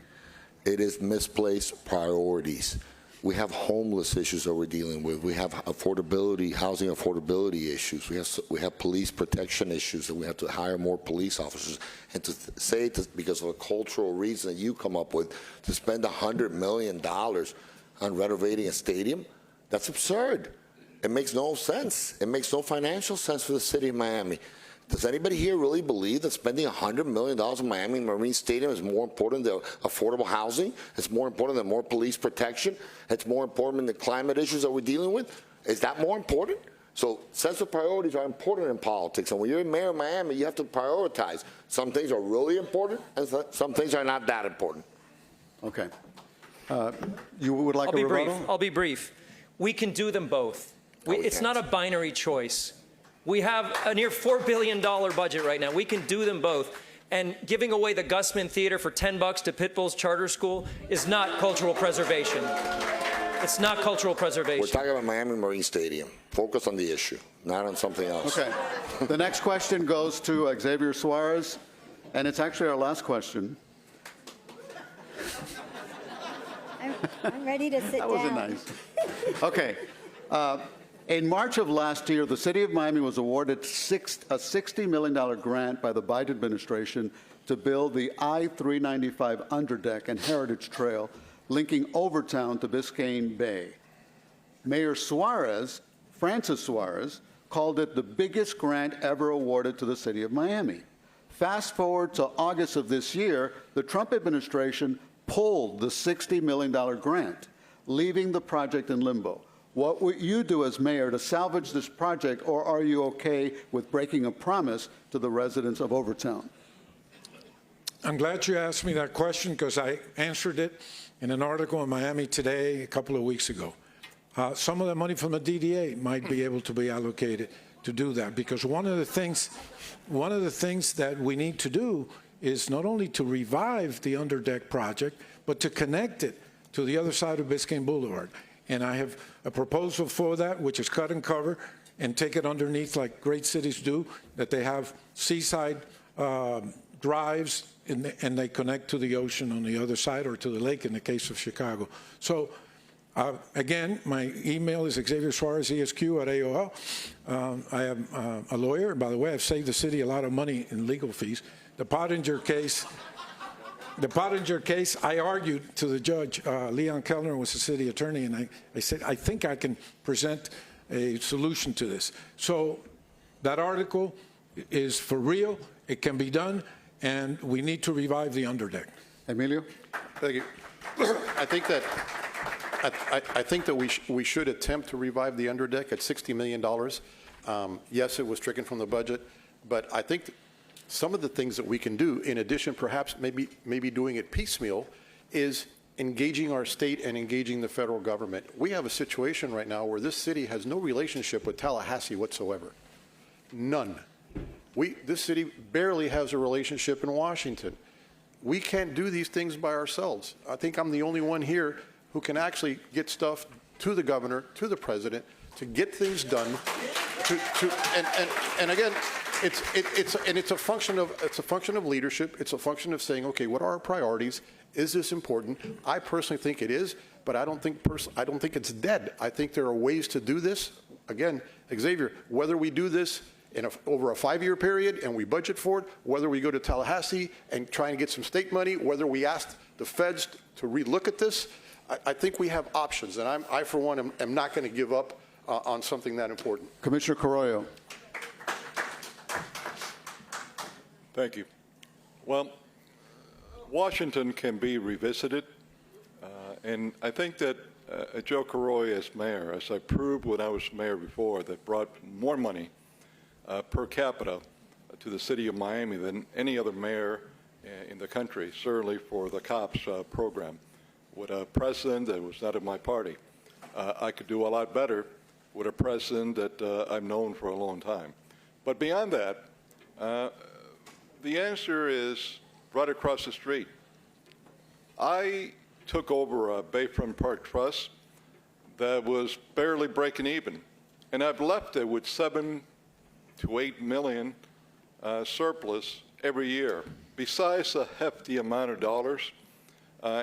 It is misplaced priorities. We have homeless issues that we're dealing with. We have affordability, housing affordability issues. We have police protection issues, and we have to hire more police officers. And to say, because of a cultural reason that you come up with, to spend $100 million on renovating a stadium, that's absurd. It makes no sense. It makes no financial sense for the city of Miami. Does anybody here really believe that spending $100 million in Miami Marine Stadium is more important than affordable housing? It's more important than more police protection? It's more important than the climate issues that we're dealing with? Is that more important? So sense of priorities are important in politics. And when you're mayor of Miami, you have to prioritize. Some things are really important, and some things are not that important. Okay. You would like a rebuttal? I'll be brief. We can do them both. It's not a binary choice. We have a near $4 billion budget right now. We can do them both. And giving away the Gusman Theater for $10 to Pitbull's charter school is not cultural preservation. It's not cultural preservation. We're talking about Miami Marine Stadium. Focus on the issue, not on something else. Okay. The next question goes to Xavier Suarez, and it's actually our last question. I'm ready to sit down. That wasn't nice. Okay. In March of last year, the city of Miami was awarded a $60 million grant by the Biden administration to build the I-395 underdeck and Heritage Trail linking Overtown to Biscayne Bay. Mayor Suarez, Francis Suarez, called it the biggest grant ever awarded to the city of Miami. Fast forward to August of this year, the Trump administration pulled the $60 million grant, leaving the project in limbo. What would you do as mayor to salvage this project, or are you okay with breaking a promise to the residents of Overtown? I'm glad you asked me that question because I answered it in an article in Miami Today a couple of weeks ago. Some of the money from the DDA might be able to be allocated to do that, because one of the things that we need to do is not only to revive the underdeck project, but to connect it to the other side of Biscayne Boulevard. And I have a proposal for that, which is cut and cover and take it underneath like great cities do, that they have seaside drives and they connect to the ocean on the other side, or to the lake in the case of Chicago. So again, my email is Xavier Suarez, ESQ@AOL. I am a lawyer. By the way, I've saved the city a lot of money in legal fees. The Pottinger case, I argued to the judge. Leon Kellner was the city attorney, and I said, I think I can present a solution to this. So that article is for real. It can be done, and we need to revive the underdeck. Emilio? Thank you. I think that we should attempt to revive the underdeck at $60 million. Yes, it was stricken from the budget, but I think some of the things that we can do, in addition, perhaps maybe doing it piecemeal, is engaging our state and engaging the federal government. We have a situation right now where this city has no relationship with Tallahassee whatsoever. None. This city barely has a relationship in Washington. We can't do these things by ourselves. I think I'm the only one here who can actually get stuff to the governor, to the president, to get things done. And again, it's a function of leadership. It's a function of saying, okay, what are our priorities? Is this important? I personally think it is, but I don't think it's dead. I think there are ways to do this. Again, Xavier, whether we do this over a 5-year period and we budget for it, whether we go to Tallahassee and try and get some state money, whether we ask the feds to relook at this, I think we have options. And I for one, am not going to give up on something that important. Commissioner Carollo. Thank you. Well, Washington can be revisited, and I think that Joe Carroy as mayor, as I proved when I was mayor before, that brought more money per capita to the city of Miami than any other mayor in the country, certainly for the COPS program. With a president that was not of my party, I could do a lot better with a president that I've known for a long time. But beyond that, the answer is right across the street. I took over a Bayfront Park Trust that was barely breaking even, and I've left it with $7 to $8 million surplus every year, besides a hefty amount of dollars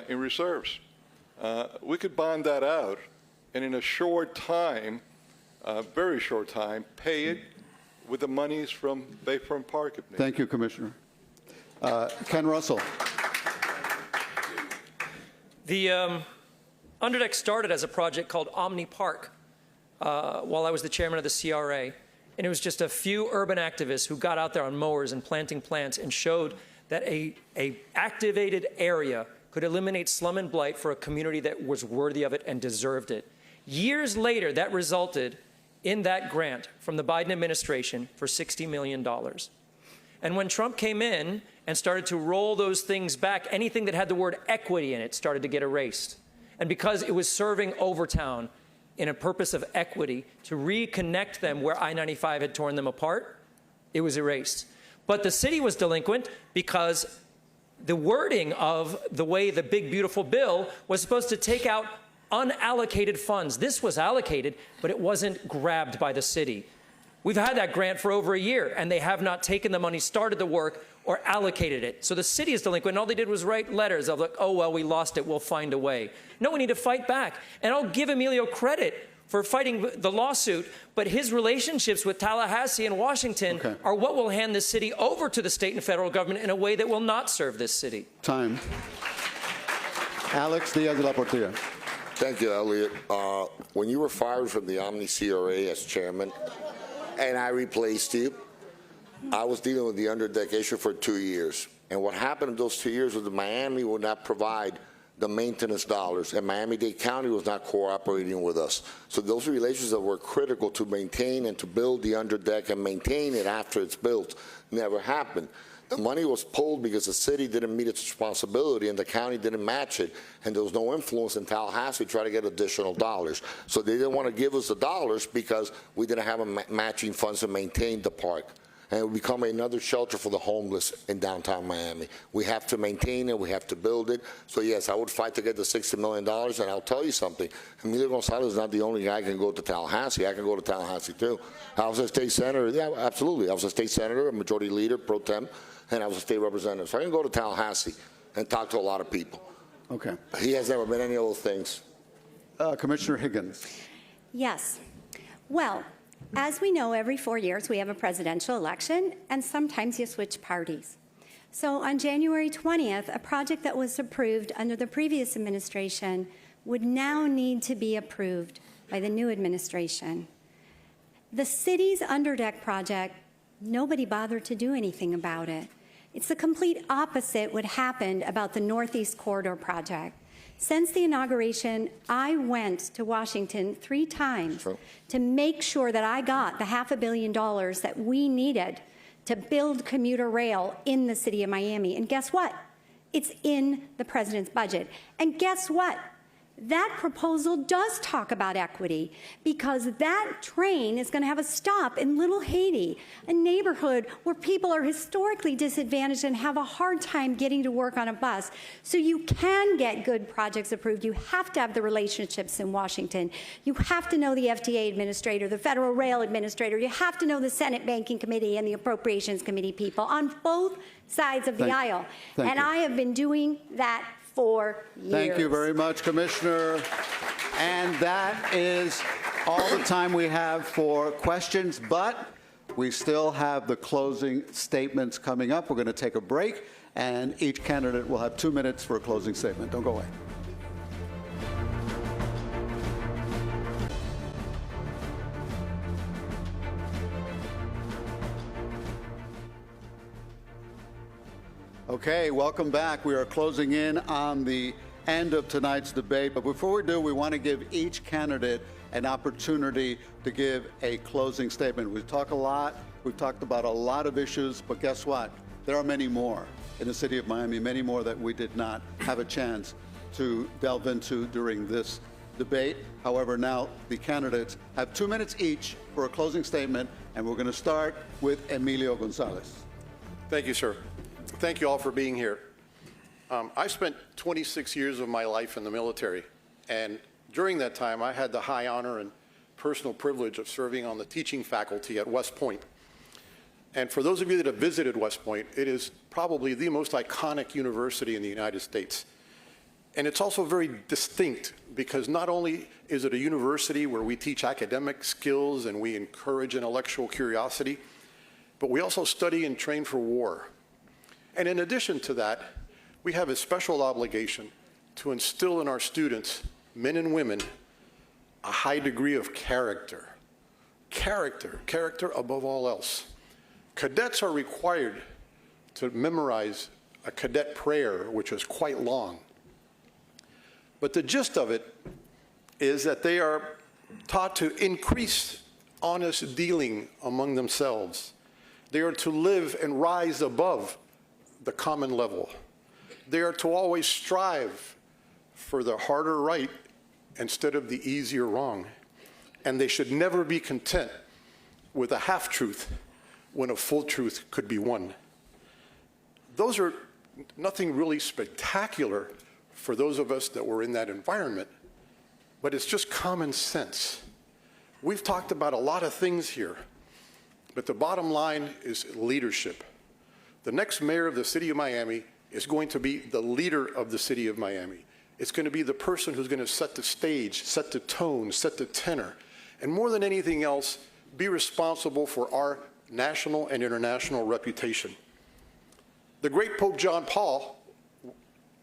in reserves. we could bond that out, and in a short time, very short time, pay it with the monies from Bayfront Park. If needed. Thank you, Commissioner. Ken Russell. The Underdeck started as a project called Omni Park while I was the chairman of the CRA. And it was just a few urban activists who got out there on mowers and planting plants and showed that a activated area could eliminate slum and blight for a community that was worthy of it and deserved it. Years later, that resulted in that grant from the Biden administration for $60 million. And when Trump came in and started to roll those things back, anything that had the word equity in it started to get erased. And because it was serving Overtown in a purpose of equity to reconnect them where I-95 had torn them apart, it was erased. But the city was delinquent because the wording of the way the big, beautiful bill was supposed to take out unallocated funds. This was allocated, but it wasn't grabbed by the city. We've had that grant for over a year, and they have not taken the money, started the work, or allocated it. So the city is delinquent, and all they did was write letters of like, oh, well, we lost it, we'll find a way. No, we need to fight back. And I'll give Emilio credit for fighting the lawsuit, but his relationships with Tallahassee and Washington are what will hand this city over to the state and federal government in a way that will not serve this city. Time. Alex Diaz de la Portilla. Thank you, Elliot. When you were fired from the Omni CRA as chairman, and I replaced you, I was dealing with the underdeck issue for 2 years. And what happened in those 2 years was that Miami would not provide the maintenance dollars, and Miami-Dade County was not cooperating with us. So those relations that were critical to maintain and to build the underdeck and maintain it after it's built never happened. The money was pulled because the city didn't meet its responsibility and the county didn't match it, and there was no influence in Tallahassee to try to get additional dollars. So they didn't want to give us the dollars because we didn't have matching funds to maintain the park. And it would become another shelter for the homeless in downtown Miami. We have to maintain it, we have to build it. So yes, I would fight to get the $60 million, and I'll tell you something, Emilio Gonzalez is not the only guy who can go to Tallahassee. I can go to Tallahassee too. I was a state senator, yeah, absolutely. I was a state senator, a majority leader, pro tem, and I was a state representative. So I can go to Tallahassee and talk to a lot of people. Okay. He has never been any of those things. Commissioner Higgins. Yes. Well, as we know, every 4 years we have a presidential election, and sometimes you switch parties. So on January 20th, a project that was approved under the previous administration would now need to be approved by the new administration. The city's underdeck project, nobody bothered to do anything about it. It's the complete opposite what happened about the Northeast Corridor project. Since the inauguration, I went to Washington 3 times to make sure that I got the $500 million that we needed to build commuter rail in the city of Miami. And guess what? It's in the president's budget. And guess what? That proposal does talk about equity, because that train is going to have a stop in Little Haiti, a neighborhood where people are historically disadvantaged and have a hard time getting to work on a bus. So you can get good projects approved. You have to have the relationships in Washington. You have to know the FDA administrator, the Federal Rail administrator. You have to know the Senate Banking Committee and the Appropriations Committee people on both sides of the aisle. And I have been doing that for years. Thank you very much, Commissioner. And that is all the time we have for questions, but we still have the closing statements coming up. We're going to take a break, and each candidate will have 2 minutes for a closing statement. Don't go away. Okay, welcome back. We are closing in on the end of tonight's debate, but before we do, we want to give each candidate an opportunity to give a closing statement. We've talked about a lot of issues, but guess what? There are many more in the city of Miami, many more that we did not have a chance to delve into during this debate. However, now the candidates have 2 minutes each for a closing statement, and we're going to start with Emilio Gonzalez. Thank you, sir. Thank you all for being here. I spent 26 years of my life in the military, and during that time I had the high honor and personal privilege of serving on the teaching faculty at West Point. And for those of you that have visited West Point, it is probably the most iconic university in the United States. And it's also very distinct because not only is it a university where we teach academic skills and we encourage intellectual curiosity, but we also study and train for war. And in addition to that, we have a special obligation to instill in our students, men and women, a high degree of character. Character above all else. Cadets are required to memorize a cadet prayer, which is quite long. But the gist of it is that they are taught to increase honest dealing among themselves. They are to live and rise above the common level. They are to always strive for the harder right instead of the easier wrong. And they should never be content with a half-truth when a full truth could be won. Those are nothing really spectacular for those of us that were in that environment, but it's just common sense. We've talked about a lot of things here, but the bottom line is leadership. The next mayor of the city of Miami is going to be the leader of the city of Miami. It's going to be the person who's going to set the stage, set the tone, set the tenor, and more than anything else, be responsible for our national and international reputation. The great Pope John Paul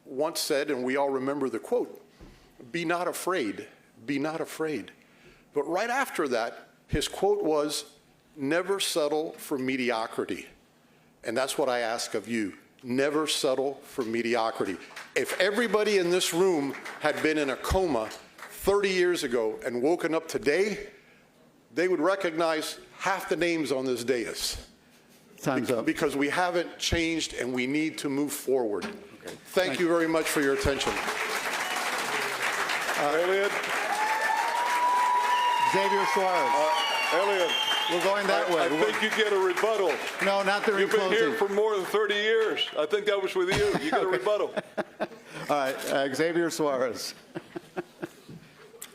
once said, and we all remember the quote, "Be not afraid, be not afraid." But right after that, his quote was, "Never settle for mediocrity." And that's what I ask of you. Never settle for mediocrity. If everybody in this room had been in a coma 30 years ago and woken up today, they would recognize half the names on this dais. Time's up. Because we haven't changed and we need to move forward. Thank you very much for your attention. Elliot, Xavier Suarez. Elliot, We're going that way. I think you get a rebuttal. No, not during You've been closing. here for more than 30 years. I think that was with you. You get a rebuttal. All right, Xavier Suarez.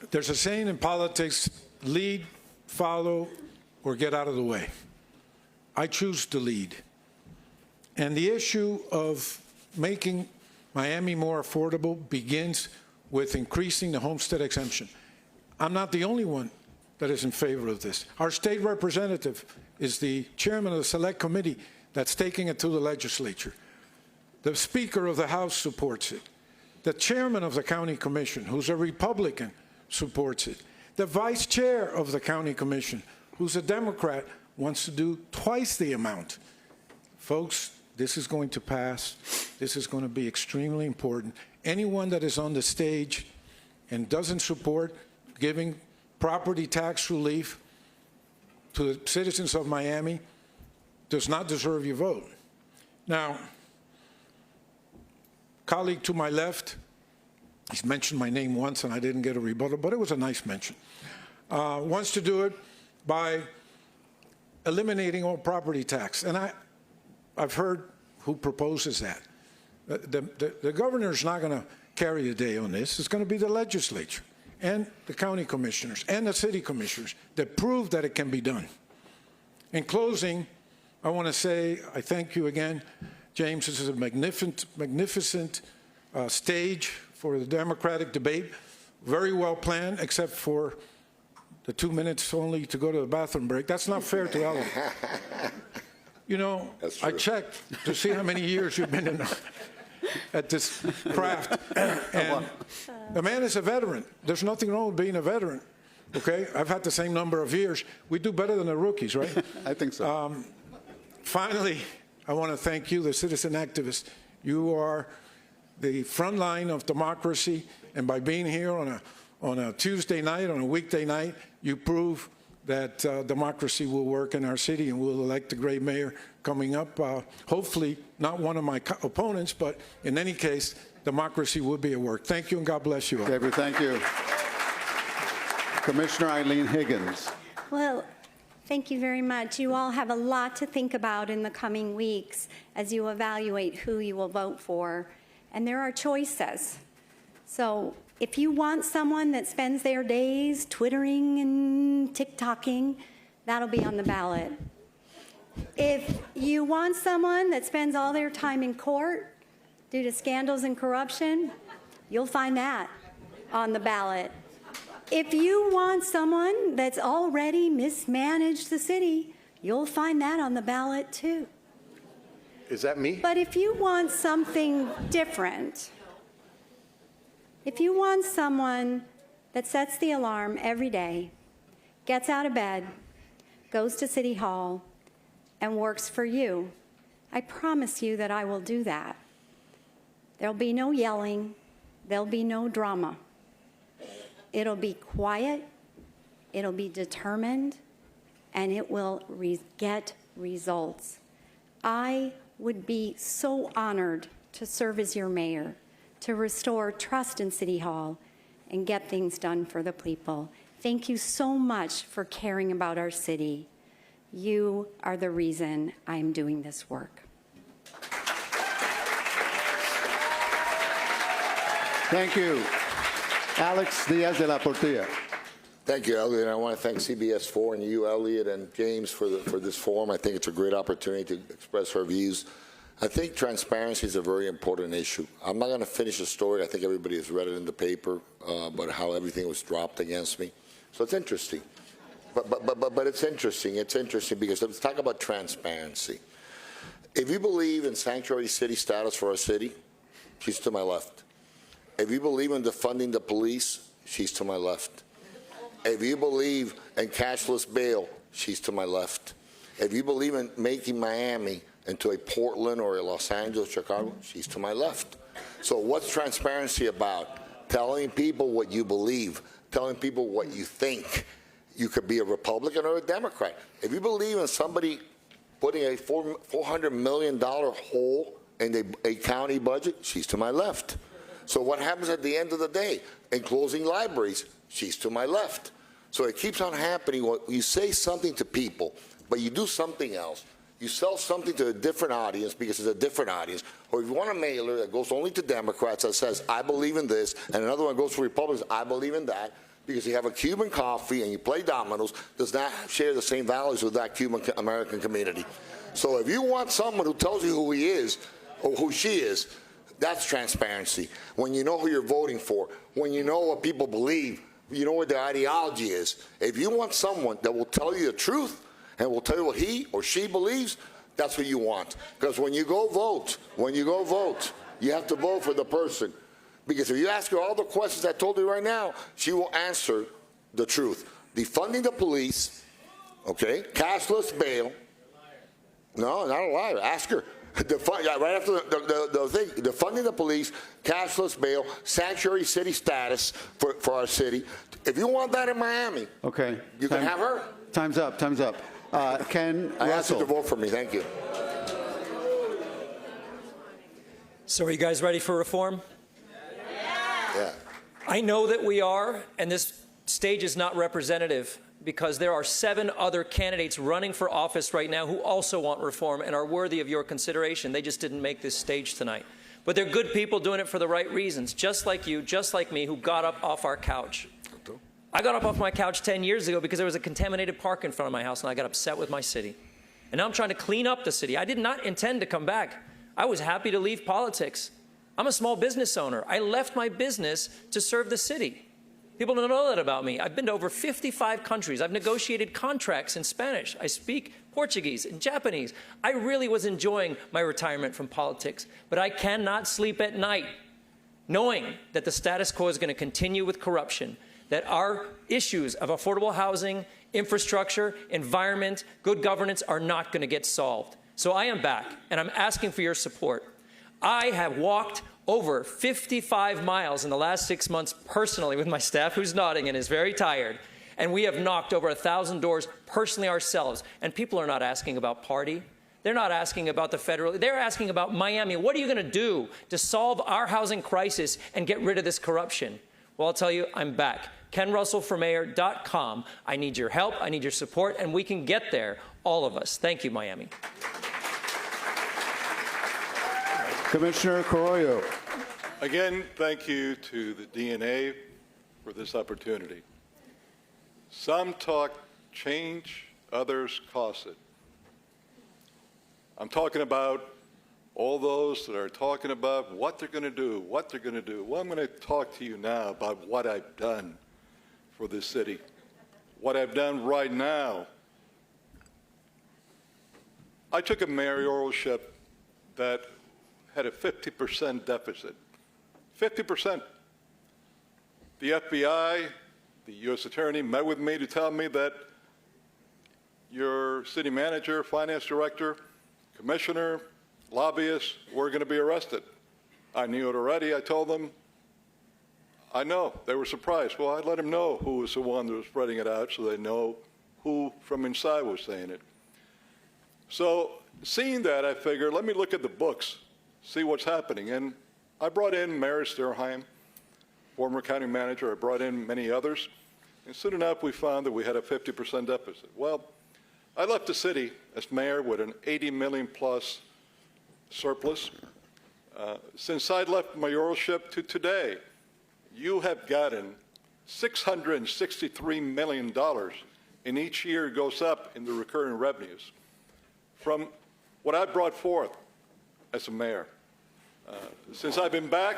There's a saying in politics, lead, follow, or get out of the way. I choose to lead. And the issue of making Miami more affordable begins with increasing the homestead exemption. I'm not the only one that is in favor of this. Our state representative is the chairman of the select committee that's taking it to the legislature. The Speaker of the House supports it. The chairman of the county commission, who's a Republican, supports it. The vice chair of the county commission, who's a Democrat, wants to do twice the amount. Folks, this is going to pass. This is going to be extremely important. Anyone that is on the stage and doesn't support giving property tax relief to the citizens of Miami does not deserve your vote. Now, colleague to my left, he's mentioned my name once and I didn't get a rebuttal, but it was a nice mention, wants to do it by eliminating all property tax. And I've heard who proposes that. The governor's not going to carry the day on this. It's going to be the legislature and the county commissioners and the city commissioners that prove that it can be done. In closing, I want to say I thank you again, James. This is a magnificent stage for the Democratic debate. Very well planned, except for the 2 minutes only to go to the bathroom break. That's not fair to Ellen. You know, I checked to see how many years you've been at this craft, and the man is a veteran. There's nothing wrong with being a veteran, okay? I've had the same number of years. We do better than the rookies, right? I think so. Finally, I want to thank you, the citizen activists. You are the front line of democracy, and by being here on a Tuesday night, on a weekday night, you prove that democracy will work in our city, and we'll elect a great mayor coming up. Hopefully, not one of my opponents, but in any case, democracy will be at work. Thank you, and God bless you all. Xavier, thank you. Commissioner Eileen Higgins. Well, thank you very much. You all have a lot to think about in the coming weeks as you evaluate who you will vote for. And there are choices. So if you want someone that spends their days twittering and TikToking, that'll be on the ballot. If you want someone that spends all their time in court due to scandals and corruption, you'll find that on the ballot. If you want someone that's already mismanaged the city, you'll find that on the ballot too. Is that me? But if you want something different, if you want someone that sets the alarm every day, gets out of bed, goes to City Hall, and works for you, I promise you that I will do that. There'll be no yelling. There'll be no drama. It'll be quiet. It'll be determined, and it will get results. I would be so honored to serve as your mayor, to restore trust in City Hall and get things done for the people. Thank you so much for caring about our city. You are the reason I'm doing this work. Thank you. Alex Diaz de la Portilla. Thank you, Elliot. I want to thank CBS4 and you, Elliot, and James for this forum. I think it's a great opportunity to express our views. I think transparency is a very important issue. I'm not going to finish the story. I think everybody has read it in the paper about how everything was dropped against me. So it's interesting. But it's interesting. It's interesting because let's talk about transparency. If you believe in sanctuary city status for our city, she's to my left. If you believe in defunding the police, she's to my left. If you believe in cashless bail, she's to my left. If you believe in making Miami into a Portland or a Los Angeles, Chicago, she's to my left. So what's transparency about? Telling people what you believe, telling people what you think. You could be a Republican or a Democrat. If you believe in somebody putting a $400 million hole in a county budget, she's to my left. So what happens at the end of the day? In closing libraries, she's to my left. So it keeps on happening. You say something to people, but you do something else. You sell something to a different audience because it's a different audience. Or if you want a mailer that goes only to Democrats that says, I believe in this, and another one goes to Republicans, I believe in that, because you have a Cuban coffee and you play dominoes, does not share the same values with that Cuban American community. So if you want someone who tells you who he is or who she is, that's transparency. When you know who you're voting for, when you know what people believe, you know what their ideology is. If you want someone that will tell you the truth and will tell you what he or she believes, that's what you want. Because when you go vote, you have to vote for the person. Because if you ask her all the questions I told you right now, she will answer the truth. Defunding the police, okay, cashless bail. No, not a liar. Ask her. Right after the thing, defunding the police, cashless bail, sanctuary city status for our city. If you want that in Miami, Okay. you can have her. Time's up. Time's up. Ken I asked you to Russell. vote for me. Thank you. So are you guys ready for reform? Yeah. I know that we are, and this stage is not representative because there are 7 other candidates running for office right now who also want reform and are worthy of your consideration. They just didn't make this stage tonight. But they're good people doing it for the right reasons, just like you, just like me, who got up off our couch. I got up off my couch 10 years ago because there was a contaminated park in front of my house, and I got upset with my city. And now I'm trying to clean up the city. I did not intend to come back. I was happy to leave politics. I'm a small business owner. I left my business to serve the city. People don't know that about me. I've been to over 55 countries. I've negotiated contracts in Spanish. I speak Portuguese and Japanese. I really was enjoying my retirement from politics, but I cannot sleep at night knowing that the status quo is going to continue with corruption, that our issues of affordable housing, infrastructure, environment, good governance are not going to get solved. So I am back, and I'm asking for your support. I have walked over 55 miles in the last 6 months personally with my staff, who's nodding and is very tired. And we have knocked over 1,000 doors personally ourselves. And people are not asking about party. They're not asking about the federal. They're asking about Miami. What are you going to do to solve our housing crisis and get rid of this corruption? Well, I'll tell you, I'm back. KenRussellForMayor.com. I need your help. I need your support. And we can get there, all of us. Thank you, Miami. Commissioner Carollo. Again, thank you to the DNA for this opportunity. Some talk change, others cost it. I'm talking about all those that are talking about what they're going to do, what they're going to do. Well, I'm going to talk to you now about what I've done for this city, what I've done right now. I took a mayoralship that had a 50% deficit, 50%. The FBI, the U.S. Attorney met with me to tell me that your city manager, finance director, commissioner, lobbyists were going to be arrested. I knew it already. I told them, I know. They were surprised. Well, I let them know who was the one that was spreading it out so they know who from inside was saying it. So seeing that, I figured, let me look at the books, see what's happening. And I brought in Mayor Sturheim, former county manager. I brought in many others. And soon enough, we found that we had a 50% deficit. Well, I left the city as mayor with an 80 million plus surplus. Since I left mayoralship to today, you have gotten $663 million in each year it goes up in the recurring revenues from what I brought forth as a mayor. Since I've been back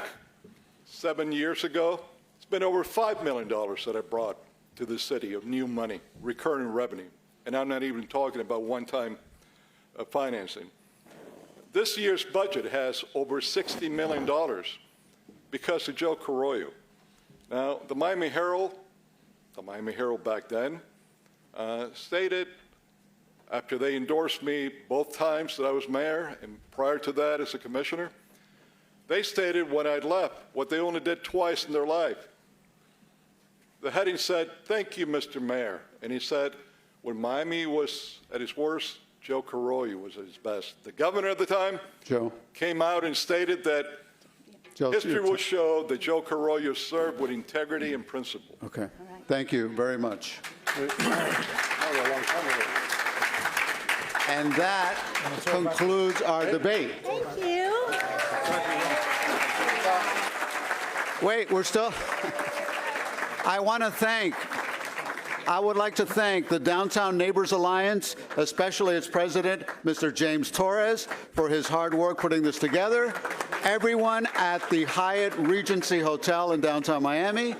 7 years ago, it's been over $5 million that I brought to the city of new money, recurring revenue. And I'm not even talking about one-time financing. This year's budget has over $60 million because of Joe Carollo. Now, the Miami Herald back then, stated, after they endorsed me both times that I was mayor and prior to that as a commissioner, they stated when I'd left what they only did twice in their life. The heading said, "Thank you, Mr. Mayor." And he said, when Miami was at its worst, Joe Carollo was at his best. The governor at the time came out and stated that history will show that Joe Carollo served with integrity and principle. Okay. Thank you very much. And that concludes our debate. Thank you. Wait, we're still. I would like to thank the Downtown Neighbors Alliance, especially its president, Mr. James Torres, for his hard work putting this together. Everyone at the Hyatt Regency Hotel in downtown Miami.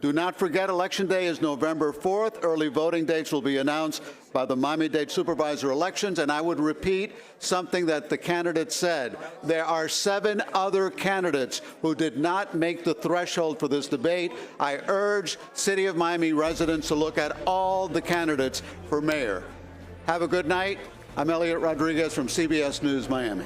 Do not forget, Election Day is November 4th. Early voting dates will be announced by the Miami-Dade Supervisor Elections. And I would repeat something that the candidate said. There are 7 other candidates who did not make the threshold for this debate. I urge City of Miami residents to look at all the candidates for mayor. Have a good night. I'm Elliot Rodriguez from CBS News, Miami.